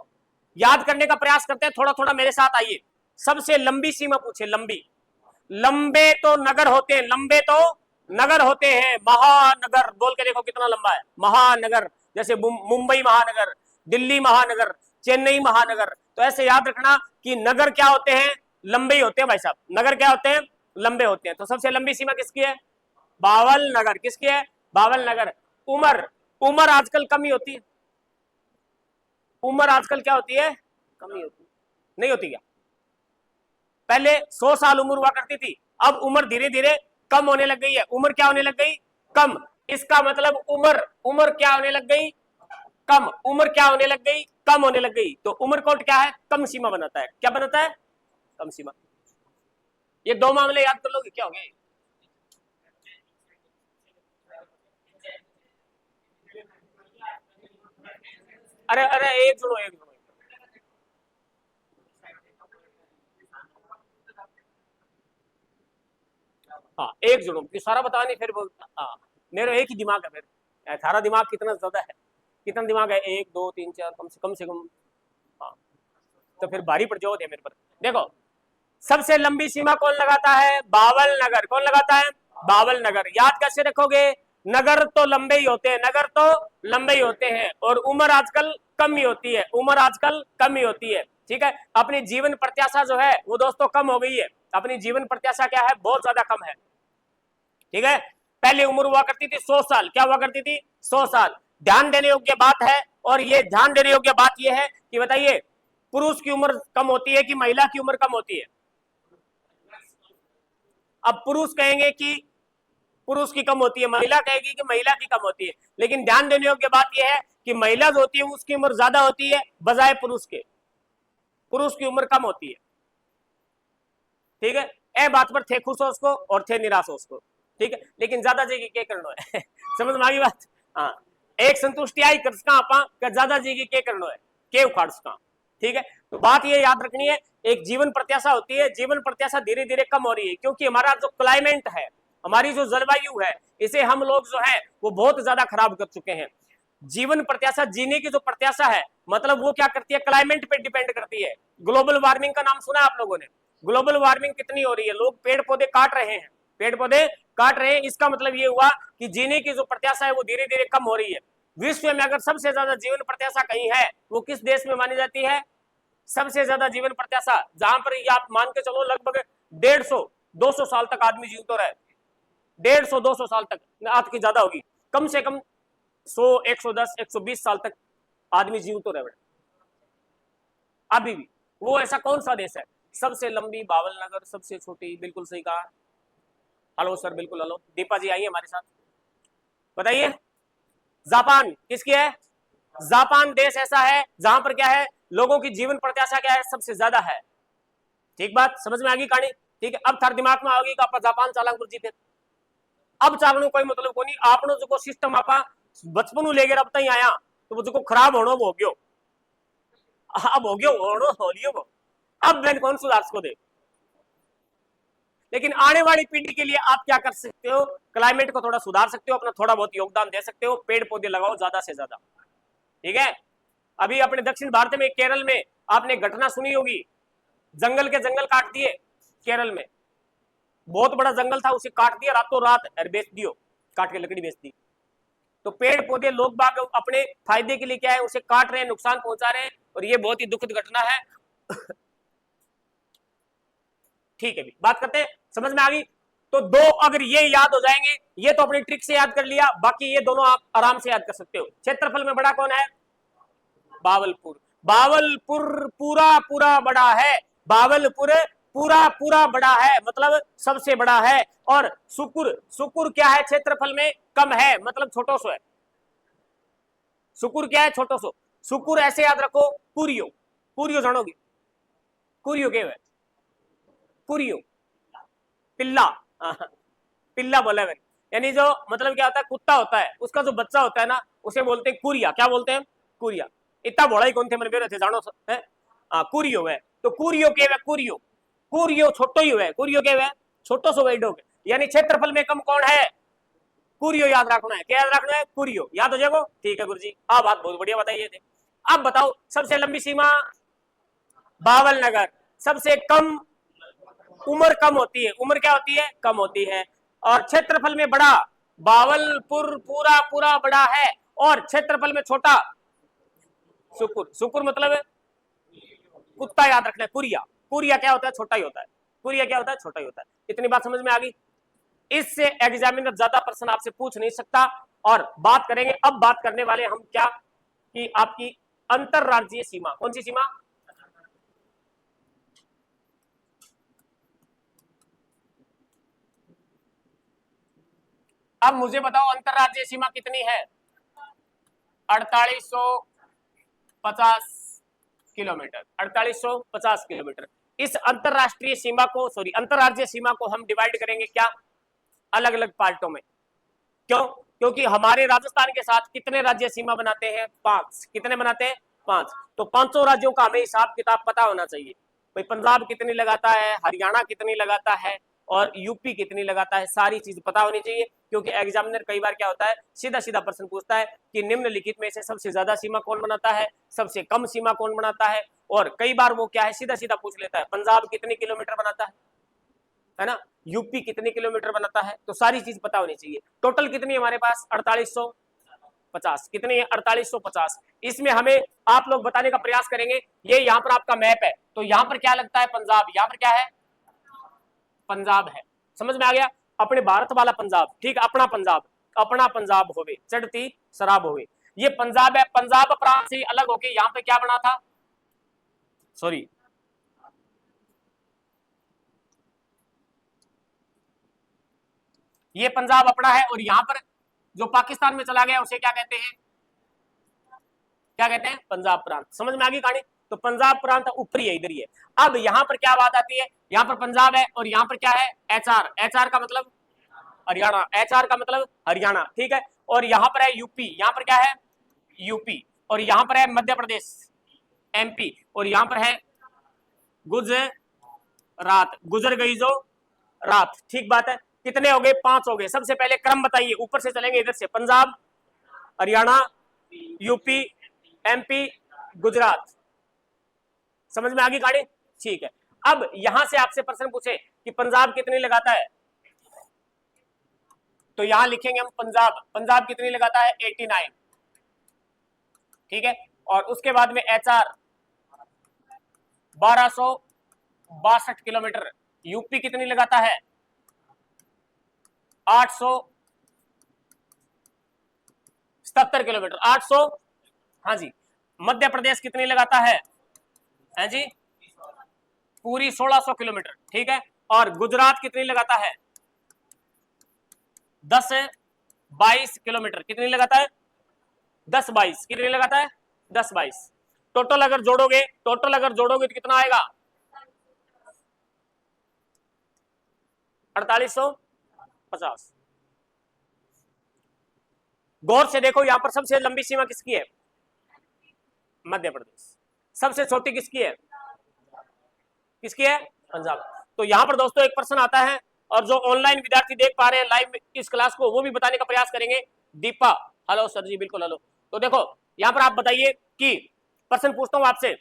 याद करने का प्रयास करते हैं, थोड़ा थोड़ा मेरे साथ आइए। सबसे लंबी सीमा पूछे, लंबी। लंबे तो नगर होते हैं, लंबे तो नगर होते हैं। महानगर बोल के देखो कितना लंबा है, महानगर। जैसे मुंबई महानगर, दिल्ली महानगर, चेन्नई महानगर। तो ऐसे याद रखना कि नगर क्या होते हैं, लंबे ही होते हैं भाई साहब। नगर क्या होते हैं, लंबे होते हैं। तो सबसे लंबी सीमा किसकी है, बावल नगर। किसकी है, बावल नगर। उम्र, उम्र आजकल कम ही होती है। उम्र आजकल क्या होती है, कम ही होती है। नहीं होती क्या, पहले 100 साल उम्र हुआ करती थी, अब उम्र धीरे धीरे कम होने लग गई है। उम्र क्या होने लग गई, कम। इसका मतलब उम्र, उम्र क्या होने लग गई, कम। उम्र क्या होने लग गई, कम होने लग गई। तो उम्र कोड क्या है, कम सीमा बनाता है। क्या बनाता है, कम सीमा। ये दो मामले याद कर लोगे, क्या हो गए। अरे अरे एक सुनो, एक सुनो। हाँ एक जुड़ो कि सारा बता नहीं फिर बोल। हाँ मेरा एक ही दिमाग है, फिर थारा दिमाग कितना ज्यादा है, कितना दिमाग है, 1 2 3 4, कम से कम। हाँ तो फिर भारी पड़ जाओ मेरे पर। देखो सबसे लंबी सीमा कौन लगाता है, बावल नगर। कौन लगाता है, बावल नगर। याद कैसे रखोगे, नगर तो लंबे ही होते हैं, नगर तो लंबे ही होते हैं, और उम्र आजकल कम ही होती है, उम्र आजकल कम ही होती है। ठीक है, अपनी जीवन प्रत्याशा जो है वो दोस्तों कम हो गई है। अपनी जीवन प्रत्याशा क्या है, बहुत ज्यादा कम है। ठीक है, पहले उम्र हुआ करती थी 100 साल। क्या हुआ करती थी, 100 साल। ध्यान देने योग्य बात है, और ये ध्यान देने योग्य बात यह है कि बताइए पुरुष की उम्र कम होती है कि महिला की उम्र कम होती है। अब पुरुष कहेंगे कि पुरुष की कम होती है, महिला कहेगी कि महिला की कम होती है। लेकिन ध्यान देने योग्य बात यह है कि महिला जो होती है उसकी उम्र ज्यादा होती है बजाय पुरुष के, पुरुष की उम्र कम होती है। ठीक है, ए बात पर थे खुश हो उसको और थे निराश हो उसको। ठीक है, लेकिन ज्यादा जी की क्या करना है समझ में आ गई बात। हाँ, एक संतुष्टि आई कर सका आपा कि ज्यादा जी की क्या करना है, के उखाड़ सका। ठीक है, तो बात ये याद रखनी है, एक जीवन प्रत्याशा होती है, जीवन प्रत्याशा धीरे धीरे कम हो रही है क्योंकि हमारा जो क्लाइमेट है, हमारी जो जलवायु है, इसे हम लोग जो है वो बहुत ज्यादा खराब कर चुके हैं। जीवन प्रत्याशा, जीने की जो प्रत्याशा है, मतलब वो क्या करती है, क्लाइमेट पे डिपेंड करती है। ग्लोबल वार्मिंग का नाम सुना आप लोगों ने, ग्लोबल वार्मिंग कितनी हो रही है, लोग पेड़ पौधे काट रहे हैं, पेड़ पौधे काट रहे हैं। इसका मतलब ये हुआ कि जीने की जो प्रत्याशा है वो धीरे धीरे कम हो रही है। विश्व में अगर सबसे ज्यादा जीवन प्रत्याशा कहीं है वो किस देश में मानी जाती है, सबसे ज्यादा जीवन प्रत्याशा जहां पर आप मान के चलो लगभग 150-200 साल तक आदमी जीवित रहे, 150-200 साल तक, आज की ज्यादा होगी, कम से कम 100-110-120 साल तक आदमी जीवित तो रहे अभी भी। वो ऐसा कौन सा देश है, सबसे लंबी बावल नगर, सबसे छोटी, बिल्कुल सही कहा। हेलो सर, बिल्कुल हेलो। दीपा जी आइए हमारे साथ, बताइए। जापान किसकी है, जापान देश ऐसा है जहां पर क्या है, लोगों की जीवन प्रत्याशा क्या है, सबसे ज्यादा है। ठीक बात समझ में आ गई कहानी। ठीक है, अब थार दिमाग में आओगी कि आप जापान चालांग गुरुजी थे। अब चालू कोई मतलब को नहीं, आपने जो सिस्टम आपा बचपन लेकर अब तक आया तो वो जो खराब होना वो हो गयो, अब हो गयो हो लियो वो, अब मैंने कौन सुधार को दे। लेकिन आने वाली पीढ़ी के लिए आप क्या कर सकते हो, क्लाइमेट को थोड़ा सुधार सकते हो, अपना थोड़ा बहुत योगदान दे सकते हो, पेड़ पौधे लगाओ ज्यादा से ज्यादा। ठीक है, अभी अपने दक्षिण भारत में केरल में आपने घटना सुनी होगी, जंगल के जंगल काट दिए केरल में, बहुत बड़ा जंगल था उसे काट दिया रातों रात, बेच दियो, काट के लकड़ी बेच दी। तो पेड़ पौधे लोग बाग अपने फायदे के लिए क्या है उसे काट रहे हैं, नुकसान पहुंचा रहे हैं, और ये बहुत ही दुखद घटना है। ठीक है, भी बात करते हैं, समझ में आ गई। तो दो अगर ये याद हो जाएंगे, ये तो अपनी ट्रिक से याद कर लिया, बाकी ये दोनों आप आराम से याद कर सकते हो। क्षेत्रफल में बड़ा कौन है, बावलपुर। बावलपुर पूरा पूरा बड़ा है, बावलपुर पूरा पूरा बड़ा है, मतलब सबसे बड़ा है। और सुकुर, सुकुर क्या है, क्षेत्रफल में कम है, मतलब छोटो सो है। सुकुर क्या है, छोटो सो। सुकुर ऐसे याद रखो, कुरियो, कुरियो जानोगे, कुरियो क्या है, कुरियो पिल्ला, पिल्ला बोला है, यानी जो मतलब क्या होता है, कुत्ता होता है उसका जो बच्चा होता है ना उसे बोलते हैं कुरिया। क्या बोलते हैं, कुरिया। इतना बड़ा ही कौन थे मेरे थे जानो है, कुरियो है। तो कुरियो के कुरियो, कुरियो छोटो ही है, कुरियो के छोटो सो वेडो के, यानी क्षेत्रफल में कम कौन है, कुरियो याद रखना है। क्या याद रखना है, कुरियो, याद हो जाएगा। ठीक है गुरुजी, आप बात बहुत बढ़िया बताइए थे। अब बताओ सबसे लंबी सीमा बावल नगर। सबसे कम उम्र कम होती है, उम्र क्या होती है, कम होती है। और क्षेत्रफल में बड़ा, बावलपुर पूरा पूरा बड़ा है, और क्षेत्रफल में छोटा सुकुर। सुकुर मतलब कुत्ता, याद रखना है। कुरिया, कुरिया क्या होता है, छोटा ही होता है। कुरिया क्या होता है, छोटा ही होता है। इतनी बात समझ में आ गई। इससे एग्जामिनर ज्यादा प्रश्न आपसे पूछ नहीं सकता। और बात करेंगे, अब बात करने वाले हम क्या, कि आपकी अंतरराज्यीय सीमा। कौन सी सीमा, अब मुझे बताओ अंतरराज्यीय सीमा कितनी है, 4850 किलोमीटर, 4850 किलोमीटर। इस अंतरराष्ट्रीय सीमा को, सॉरी अंतरराज्यीय सीमा को हम डिवाइड करेंगे क्या, अलग अलग पार्टों में। क्यों, क्योंकि हमारे राजस्थान के साथ कितने राज्य सीमा बनाते हैं, 5। कितने बनाते हैं, 5। तो 500 राज्यों का हमें हिसाब किताब पता होना चाहिए। भाई पंजाब कितनी लगाता है, हरियाणा कितनी लगाता है, और यूपी कितनी लगाता है, सारी चीज पता होनी चाहिए। क्योंकि एग्जामिनर कई बार क्या होता है, सीधा सीधा प्रश्न पूछता है कि निम्नलिखित में से सबसे ज्यादा सीमा कौन बनाता है, सबसे कम सीमा कौन बनाता है। और कई बार वो क्या है, सीधा सीधा पूछ लेता है पंजाब कितने किलोमीटर बनाता है ना, यूपी कितने किलोमीटर बनाता है। तो सारी चीज पता होनी चाहिए। टोटल कितनी है हमारे पास, 4850। कितनी है, 4850। इसमें हमें आप लोग बताने का प्रयास करेंगे। ये यहाँ पर आपका मैप है, तो यहाँ पर क्या लगता है, पंजाब। यहाँ पर क्या है, पंजाब है। समझ में आ गया, अपने भारत वाला पंजाब, ठीक, अपना पंजाब, अपना पंजाब होवे चढ़ती शराब होवे। ये पंजाब है। पंजाब प्रांत से अलग होके यहाँ पे क्या बना था, सॉरी ये पंजाब अपना है, और यहां पर जो पाकिस्तान में चला गया उसे क्या कहते हैं, क्या कहते हैं, पंजाब प्रांत। समझ में आ गई कहानी। तो पंजाब प्रांत ऊपरी है, इधर ही है। अब यहां पर क्या बात आती है, यहां पर पंजाब है, और यहां पर क्या है, एचआर। एचआर का मतलब हरियाणा, एचआर का मतलब हरियाणा, ठीक है। और यहां पर है यूपी, यहां पर क्या है, यूपी। और यहां पर है मध्य प्रदेश, एमपी। और यहां पर है गुजरात, गुजर गई जो रात, ठीक बात है। कितने हो गए, 5 हो गए। सबसे पहले क्रम बताइए, ऊपर से चलेंगे, इधर से पंजाब, हरियाणा, यूपी, एमपी, गुजरात। समझ में आ गई गाड़ी, ठीक है। अब यहां से आपसे प्रश्न पूछे कि पंजाब कितनी लगाता है, तो यहां लिखेंगे हम पंजाब। पंजाब कितनी लगाता है, 89, ठीक है। और उसके बाद में एचआर 1262 किलोमीटर। यूपी कितनी लगाता है, 877 किलोमीटर, 800, हाँ जी। मध्य प्रदेश कितनी लगाता है जी, पूरी 1600 किलोमीटर, ठीक है। और गुजरात कितनी लगाता है, 1022 किलोमीटर। कितनी लगाता है, 1022। कितनी लगाता है, 1022। टोटल अगर जोड़ोगे, टोटल अगर जोड़ोगे तो कितना आएगा, 4850। गौर से देखो, यहां पर सबसे लंबी सीमा किसकी है, मध्य प्रदेश। सबसे छोटी किसकी है, किसकी है, पंजाब। तो यहां पर दोस्तों एक प्रश्न आता है, और जो ऑनलाइन विद्यार्थी देख पा रहे हैं लाइव इस क्लास को, वो भी बताने का प्रयास करेंगे। दीपा, हेलो सर जी, बिल्कुल हेलो। तो देखो यहां पर आप बताइए कि प्रश्न पूछता हूं आपसे,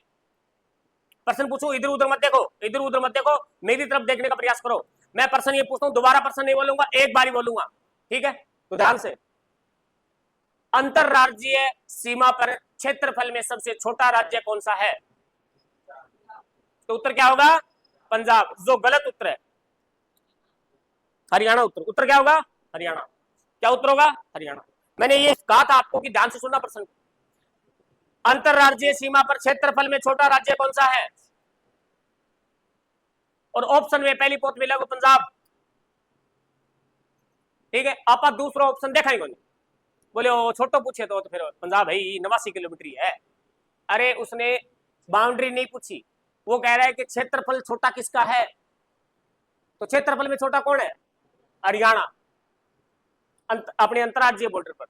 प्रश्न पूछू, इधर उधर मत देखो, इधर उधर मत देखो, मेरी तरफ देखने का प्रयास करो। मैं प्रश्न ये पूछता हूं, दोबारा प्रश्न नहीं बोलूंगा, एक बार ही बोलूंगा, ठीक है। तो ध्यान से, अंतरराज्यीय सीमा पर क्षेत्रफल में सबसे छोटा राज्य कौन सा है, तो उत्तर क्या होगा, पंजाब। जो गलत उत्तर है, हरियाणा उत्तर। उत्तर क्या होगा, हरियाणा। क्या उत्तर होगा, हरियाणा। मैंने ये कहा था आपको कि ध्यान से सुनना प्रश्न। अंतरराज्यीय सीमा पर क्षेत्रफल में छोटा राज्य कौन सा है, और ऑप्शन में पहली पोत मिलेगा पंजाब, ठीक है। आप दूसरा ऑप्शन देखा ही नहीं, बोले वो छोटो पूछे तो फिर पंजाब भाई 89 किलोमीटर है। अरे उसने बाउंड्री नहीं पूछी, वो कह रहा है कि क्षेत्रफल छोटा किसका है, तो क्षेत्रफल में छोटा कौन है, हरियाणा, अपने अंतरराज्यीय बॉर्डर पर।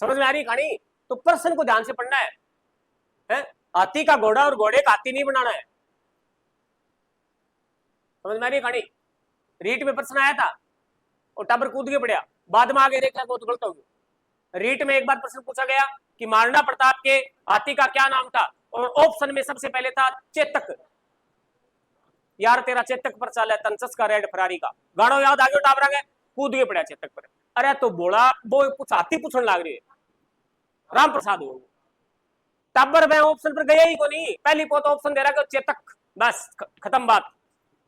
समझ में आ रही कहानी। तो प्रश्न को ध्यान से पढ़ना है? हाथी का घोड़ा और घोड़े का हाथी नहीं बनाना है। समझ में आ रही कहानी। रीट में प्रश्न आया था और टाबर कूद के पड़ा, बाद में आगे देखा बहुत गलत हो गया। रीट में एक बार प्रश्न पूछा गया कि महाराणा प्रताप के हाथी का क्या नाम था, और ऑप्शन में सबसे पहले था चेतक। यार तेरा चेतक पर चाल है तनचस का रेड फरारी का गाड़ो याद आ गया टाबरा के कूद गए पड़ा चेतक पर। अरे तो बोला वो कुछ हाथी पूछने लग रही है राम प्रसाद हो टाबर मैं ऑप्शन पर गया ही को नहीं पहली पोत ऑप्शन दे रहा है चेतक बस खत्म बात।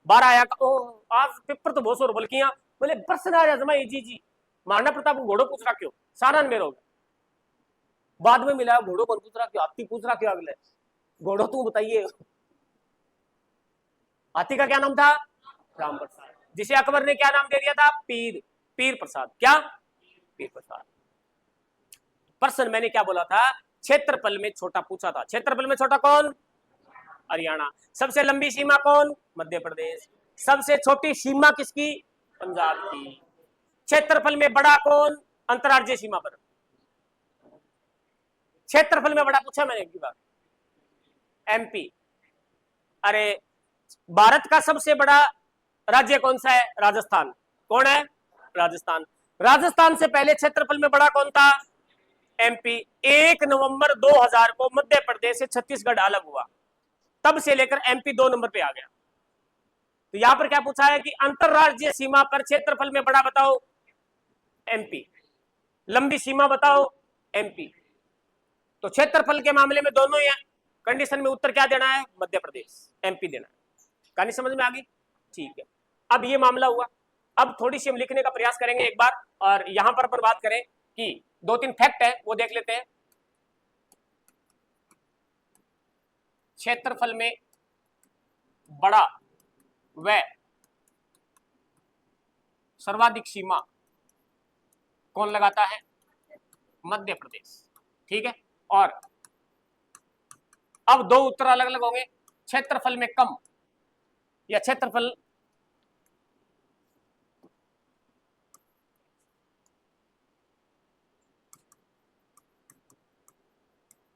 12 आया ओ आज पेपर तो बहुत और बल्कि बोले बस जमा जी जी महाराणा प्रताप को घोड़ो पूछ रहा क्यों सारा मेरो बाद में मिला घोड़ो कौन पूछ रहा क्यों हाथी पूछ रहा क्यों अगले घोड़ो तू बताइए। हाथी का क्या नाम था राम प्रसाद जिसे अकबर ने क्या नाम दे दिया था पीर पीर प्रसाद क्या पीर प्रसाद। प्रश्न मैंने क्या बोला था क्षेत्रफल में छोटा पूछा था क्षेत्रफल में छोटा कौन हरियाणा। सबसे लंबी सीमा कौन मध्य प्रदेश। सबसे छोटी सीमा किसकी पंजाब की। क्षेत्रफल में बड़ा कौन अंतर्राज्यीय सीमा पर। क्षेत्रफल में बड़ा पूछा मैंने एक बार एमपी। अरे भारत का सबसे बड़ा राज्य कौन सा है राजस्थान। कौन है राजस्थान। राजस्थान से पहले क्षेत्रफल में बड़ा कौन था एमपी। 1 नवंबर 2000 को मध्य प्रदेश से छत्तीसगढ़ अलग हुआ तब से लेकर एमपी 2 नंबर पे आ गया। तो यहां पर क्या पूछा है कि अंतरराज्यीय सीमा पर क्षेत्रफल में बड़ा बताओ एमपी लंबी सीमा बताओ एमपी। तो क्षेत्रफल के मामले में दोनों ही कंडीशन में उत्तर क्या देना है मध्य प्रदेश एमपी देना है। कहानी समझ में आ गई ठीक है। अब ये मामला हुआ अब थोड़ी सी हम लिखने का प्रयास करेंगे एक बार और यहां पर बात करें कि 2-3 फैक्ट है वो देख लेते हैं। क्षेत्रफल में बड़ा व सर्वाधिक सीमा कौन लगाता है मध्य प्रदेश ठीक है। और अब दो उत्तर अलग अलग होंगे क्षेत्रफल में कम या क्षेत्रफल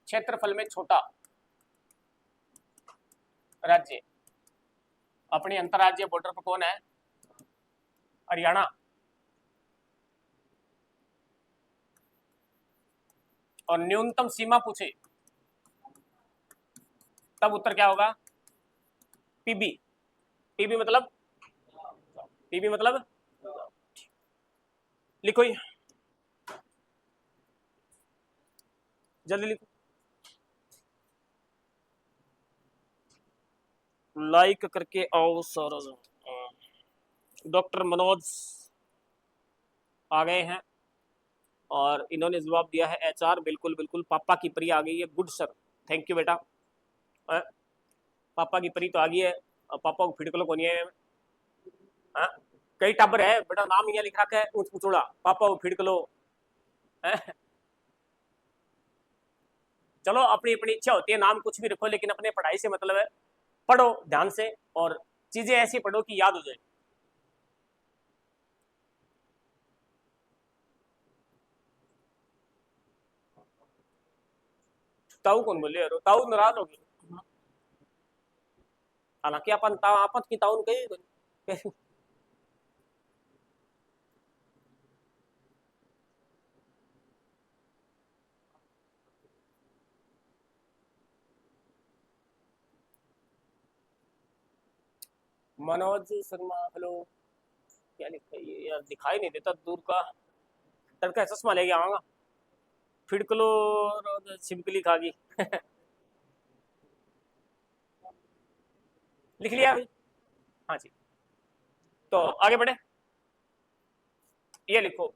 क्षेत्रफल में छोटा राज्य अपनी अंतरराज्यीय बॉर्डर पर कौन है हरियाणा। और न्यूनतम सीमा पूछे तब उत्तर क्या होगा पीबी। पीबी मतलब लिखो ही जल्दी लिखो लाइक करके आओ सर। डॉक्टर मनोज आ गए हैं और इन्होंने जवाब दिया है एचआर बिल्कुल बिल्कुल। पापा की परी आ गई है गुड सर थैंक यू बेटा। पापा की परी तो आ गई है और पापा को फिड़कलो को नहीं है कई टाबर है बेटा नाम यहाँ लिख रखा है ऊंच पुचोड़ा पापा को फिड़कलो। चलो अपनी अपनी इच्छा होती है नाम कुछ भी रखो लेकिन अपने पढ़ाई से मतलब है पढ़ो ध्यान से और चीजें ऐसी पढ़ो कि याद हो जाए। ताऊ कौन बोले यार ताऊ नाराज हो गए हालांकि अपन आपत की ताऊ कही मनोज शर्मा हेलो क्या लिखा है ये यार दिखाई नहीं देता दूर का तड़का चश्मा लेके आऊंगा फिड़कलो छिपकली खा गई। लिख लिया अभी हाँ जी। तो आगे बढ़े ये लिखो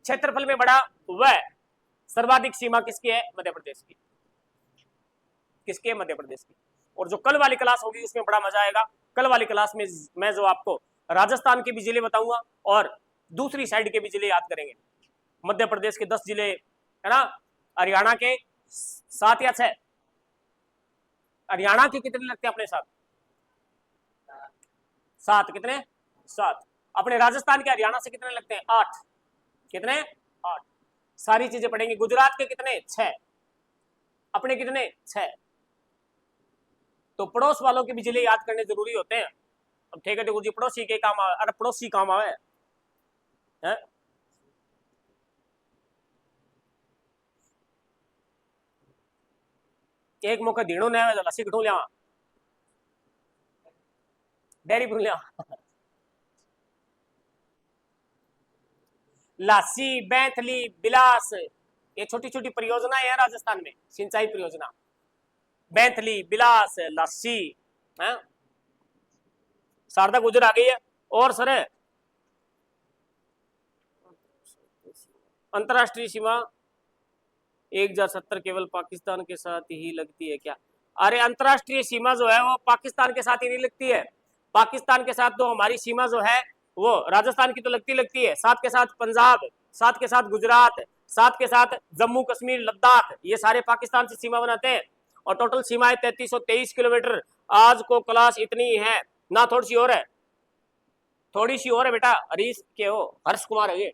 क्षेत्रफल में बड़ा वह सर्वाधिक सीमा किसकी है मध्य प्रदेश की। किसके मध्य प्रदेश की। और जो कल वाली क्लास होगी उसमें बड़ा मजा आएगा। कल वाली क्लास में मैं जो आपको राजस्थान के भी जिले बताऊंगा और दूसरी साइड के भी जिले याद करेंगे। मध्य प्रदेश के 10 जिले है ना हरियाणा के 7 या 6 हरियाणा के कितने लगते हैं अपने साथ 7 कितने 7 अपने राजस्थान के हरियाणा से कितने लगते हैं 8 कितने 8 सारी चीजें पढ़ेंगे। गुजरात के कितने 6 अपने कितने 6 तो पड़ोस वालों के भी जिले याद करने जरूरी होते हैं। अब ठीक है देखो जी पड़ोसी के काम आवे अरे पड़ोसी काम आवे है? एक मौका धीणो ने आवे तो लस्सी कटू लिया, डेयरी पर लिया। लासी, बैंथली, बिलास, ये छोटी छोटी परियोजनाएं हैं राजस्थान में, सिंचाई परियोजना। बैंथली, बिलास, लासी, है। शारदा गुजर आ गई है। और सर अंतरराष्ट्रीय सीमा 1070 केवल पाकिस्तान के साथ ही लगती है क्या? अरे अंतरराष्ट्रीय सीमा जो है वो पाकिस्तान के साथ ही नहीं लगती है। पाकिस्तान के साथ तो हमारी सीमा जो है वो राजस्थान की तो लगती है, साथ के साथ पंजाब, साथ के साथ गुजरात, साथ के साथ जम्मू कश्मीर, लद्दाख, ये सारे पाकिस्तान से सीमा बनाते हैं। और टोटल सीमाएं 3323 किलोमीटर। आज को क्लास इतनी है ना, थोड़ी सी और है, थोड़ी सी और है बेटा। हरीश के हो, हर्ष कुमार है ये।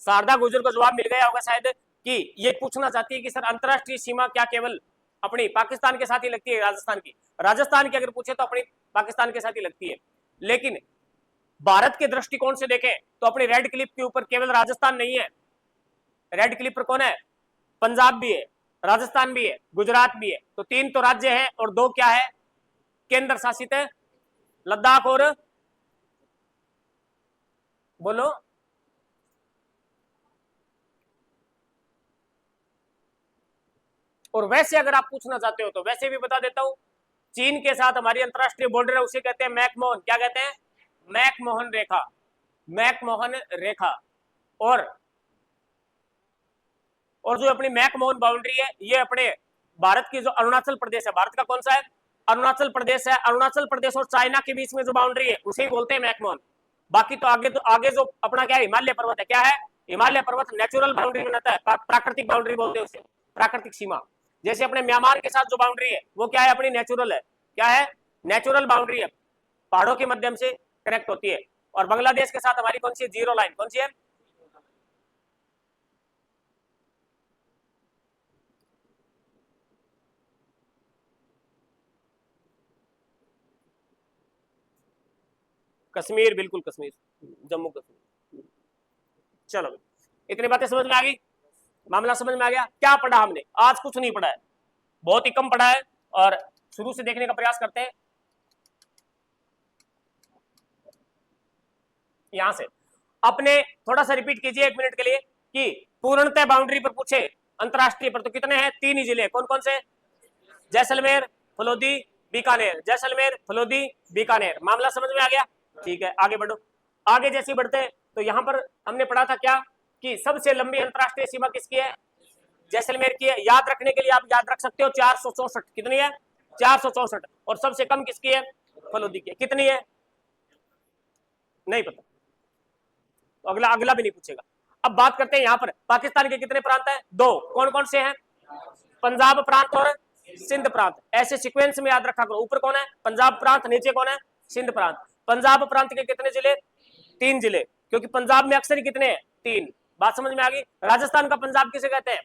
शारदा गुजर को जवाब मिल गया होगा शायद कि ये पूछना चाहती है कि सर अंतरराष्ट्रीय सीमा क्या केवल अपनी पाकिस्तान के साथ ही लगती है राजस्थान की? राजस्थान की अगर पूछे तो अपनी पाकिस्तान के साथ ही लगती है, लेकिन भारत के दृष्टिकोण से देखें तो अपनी रेड क्लिप के ऊपर केवल राजस्थान नहीं है। रेड क्लिप पर कौन है? पंजाब भी है, राजस्थान भी है, गुजरात भी है। तो 3 तो राज्य है और 2 क्या है? केंद्र शासित है, लद्दाख और बोलो और वैसे अगर आप पूछना चाहते हो तो वैसे भी बता देता हूं, चीन के साथ हमारी अंतरराष्ट्रीय बॉर्डर है, उसे कहते हैं मैकमोहन। क्या कहते हैं? मैकमोहन रेखा, मैकमोहन रेखा। और जो अपनी मैकमोहन बाउंड्री है ये अपने भारत की जो अरुणाचल प्रदेश है, भारत का कौन सा है? अरुणाचल प्रदेश है। अरुणाचल प्रदेश और चाइना के बीच में जो बाउंड्री है उसे ही बोलते हैं मैकमोहन। बाकी तो आगे जो अपना क्या है, हिमालय पर्वत है। क्या है? हिमालय पर्वत नेचुरल बाउंड्री बनाता है, प्राकृतिक बाउंड्री बोलते हैं उसे, प्राकृतिक सीमा। जैसे अपने म्यांमार के साथ जो बाउंड्री है वो क्या है? अपनी नेचुरल है। क्या है? नेचुरल बाउंड्री है, पहाड़ों के माध्यम से कनेक्ट होती है। और बांग्लादेश के साथ हमारी कौन सी जीरो लाइन, कौन सी है? कश्मीर, बिल्कुल कश्मीर, जम्मू कश्मीर। चलो इतनी बातें समझ में आ गई, मामला समझ में आ गया। क्या पढ़ा हमने आज? कुछ नहीं पढ़ा है, बहुत ही कम पढ़ा है। और शुरू से देखने का प्रयास करते हैं। यहां से अपने थोड़ा सा रिपीट कीजिए 1 मिनट के लिए कि पूर्णतः बाउंड्री पर पूछे अंतरराष्ट्रीय पर तो कितने हैं? 3 ही जिले। कौन कौन से? जैसलमेर, फलोदी, बीकानेर। जैसलमेर, फलोदी, बीकानेर। मामला समझ में आ गया? ठीक है, आगे बढ़ो। आगे जैसे बढ़ते हैं तो यहां पर हमने पढ़ा था क्या कि सबसे लंबी अंतरराष्ट्रीय सीमा किसकी है? जैसलमेर की है। याद रखने के लिए आप याद रख सकते हो 464। कितनी है? 464। और सबसे कम किसकी है? फलोदी की। कितनी है? नहीं पता, तो अगला अगला भी नहीं पूछेगा। अब बात करते हैं यहां पर पाकिस्तान के कितने प्रांत हैं? 2। कौन कौन से हैं? पंजाब प्रांत और सिंध प्रांत। ऐसे सीक्वेंस में याद रखा करो। ऊपर कौन है? पंजाब प्रांत, नीचे कौन है? सिंध प्रांत। पंजाब प्रांत के कितने जिले? 3 जिले, क्योंकि पंजाब में अक्सर ही कितने हैं? 3। बात समझ में आ गई? राजस्थान का पंजाब किसे कहते हैं?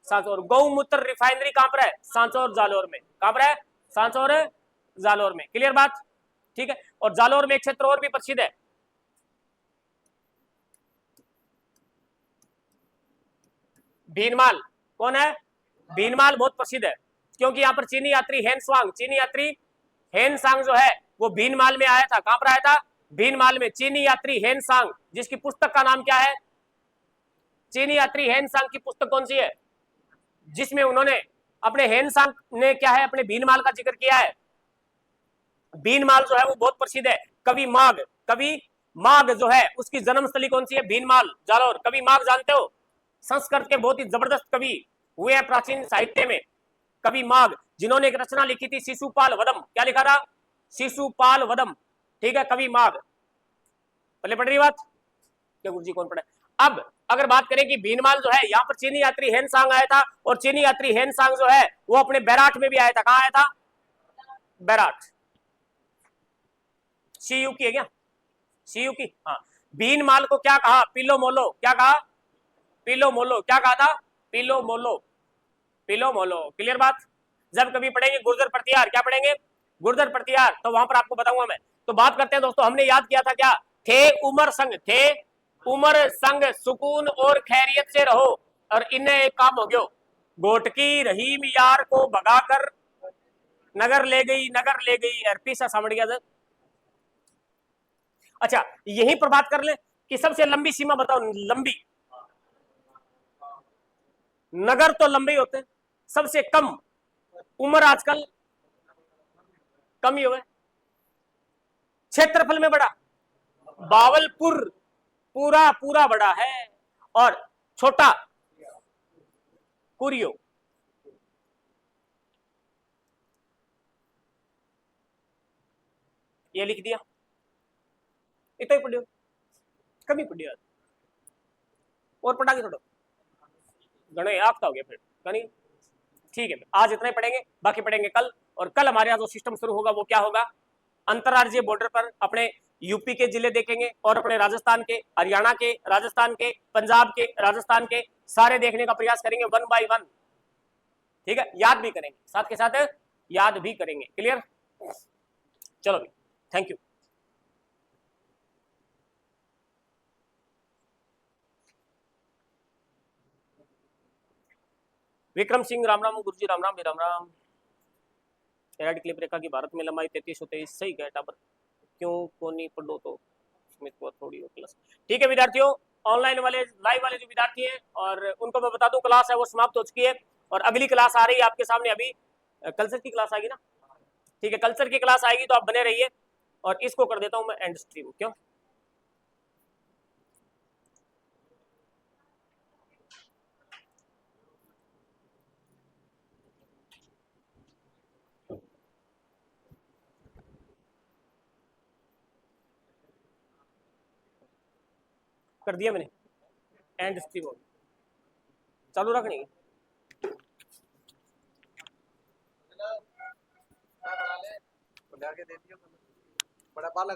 सांचौर। गौमूत्र रिफाइनरी कहां पर है? सांचौर जालोर में। कहां पर है? सांचौर जालोर में। क्लियर बात? ठीक है। और जालोर में एक क्षेत्र और भी प्रसिद्ध है, भीनमाल। कौन है? भीनमाल बहुत प्रसिद्ध है, क्योंकि यहाँ पर चीनी यात्री हेनसांग जो है वो भीनमाल में आया था। कहां पर आया था? भीनमाल में। चीनी यात्री हेनसांग, जिसकी पुस्तक का नाम क्या है? चीनी यात्री हेनसांग की पुस्तक कौन सी है जिसमें उन्होंने अपने हेनसांग ने क्या है अपने भीनमाल का जिक्र किया है? भीनमाल जो है वो बहुत प्रसिद्ध है। कवि माघ जो है उसकी जन्मस्थली कौन सी है? भीनमाल, जालोर। कवि माघ जानते हो? संस्कृत के बहुत ही जबरदस्त कवि हुए हैं प्राचीन साहित्य में, कवि माघ, जिन्होंने एक रचना लिखी थी शिशुपाल वधम। क्या लिखा था? शिशुपाल वधम। ठीक है, कवि माघ। पहले पढ़ रही बात क्या गुरुजी? कौन पढ़े? अब अगर बात करें कि भीनमाल जो है यहाँ पर चीनी यात्री हेनसांग आया था, और चीनी यात्री हेनसांग जो है वो अपने बैराट में भी आया था। कहां आया था? बैराट। सीयू की है क्या? सीयू की। हाँ। भीनमाल को क्या कहा? पिलो मोलो। क्या कहा? पिलो मोलो। क्या कहा था? पिलो मोलो, पिलो मोलो। क्लियर बात? जब कभी पढ़ेंगे गुर्जर प्रतिहार, क्या पढ़ेंगे? गुर्जर प्रतिहार, तो वहां पर आपको बताऊंगा मैं। तो बात करते हैं दोस्तों, हमने याद किया था क्या? थे उमर संग, थे उमर संग सुकून और खैरियत से रहो। और इन्हें एक काम हो गयो, गोटकी रहीम यार को भगाकर नगर ले गई एरपी सा समझ गया सर। अच्छा यहीं पर बात कर ले कि सबसे लंबी सीमा बताओ, लंबी, नगर तो लंबे ही होते हैं, सबसे कम उम्र आजकल कम ही हुआ है, क्षेत्रफल में बड़ा बावलपुर पूरा पूरा बड़ा है, और छोटा कुरियो। ये लिख दिया, इतना ही पढ़ियो, कमी पढ़ियो और पढ़ा के थोड़ा गणे आपका हो गया फिर कहीं। ठीक है आज इतना ही पढ़ेंगे, बाकी पढ़ेंगे कल। और कल हमारे यहाँ जो सिस्टम शुरू होगा वो क्या होगा, अंतरराज्यीय बॉर्डर पर अपने यूपी के जिले देखेंगे और अपने राजस्थान के, हरियाणा के, राजस्थान के, पंजाब के, राजस्थान के सारे देखने का प्रयास करेंगे वन बाय वन। ठीक है, याद भी करेंगे, साथ के साथ याद भी करेंगे। क्लियर, चलो भी, thank you. Vikram Singh Ram Ram, Guru ji Ram Ram, Ram Ram. Red clip रेखा की भारत में लंबाई 3323, सही गए टाबर, क्यों कोनी पढ़ो तो स्मिथ को थोड़ी हो प्लस। ठीक है विद्यार्थियों, ऑनलाइन वाले लाइव वाले जो विद्यार्थी हैं और उनको मैं बता दूं क्लास है वो समाप्त हो चुकी है, और अगली क्लास आ रही है आपके सामने अभी, कल्चर की क्लास आएगी ना। ठीक है, कल्चर की क्लास आएगी तो आप बने रहिए, और इसको कर देता हूं मैं एंड स्ट्रीम, क्यों कर दिया मैंने, एंड स्ट्रीम हो चालू रखनी है। बड़ा पाला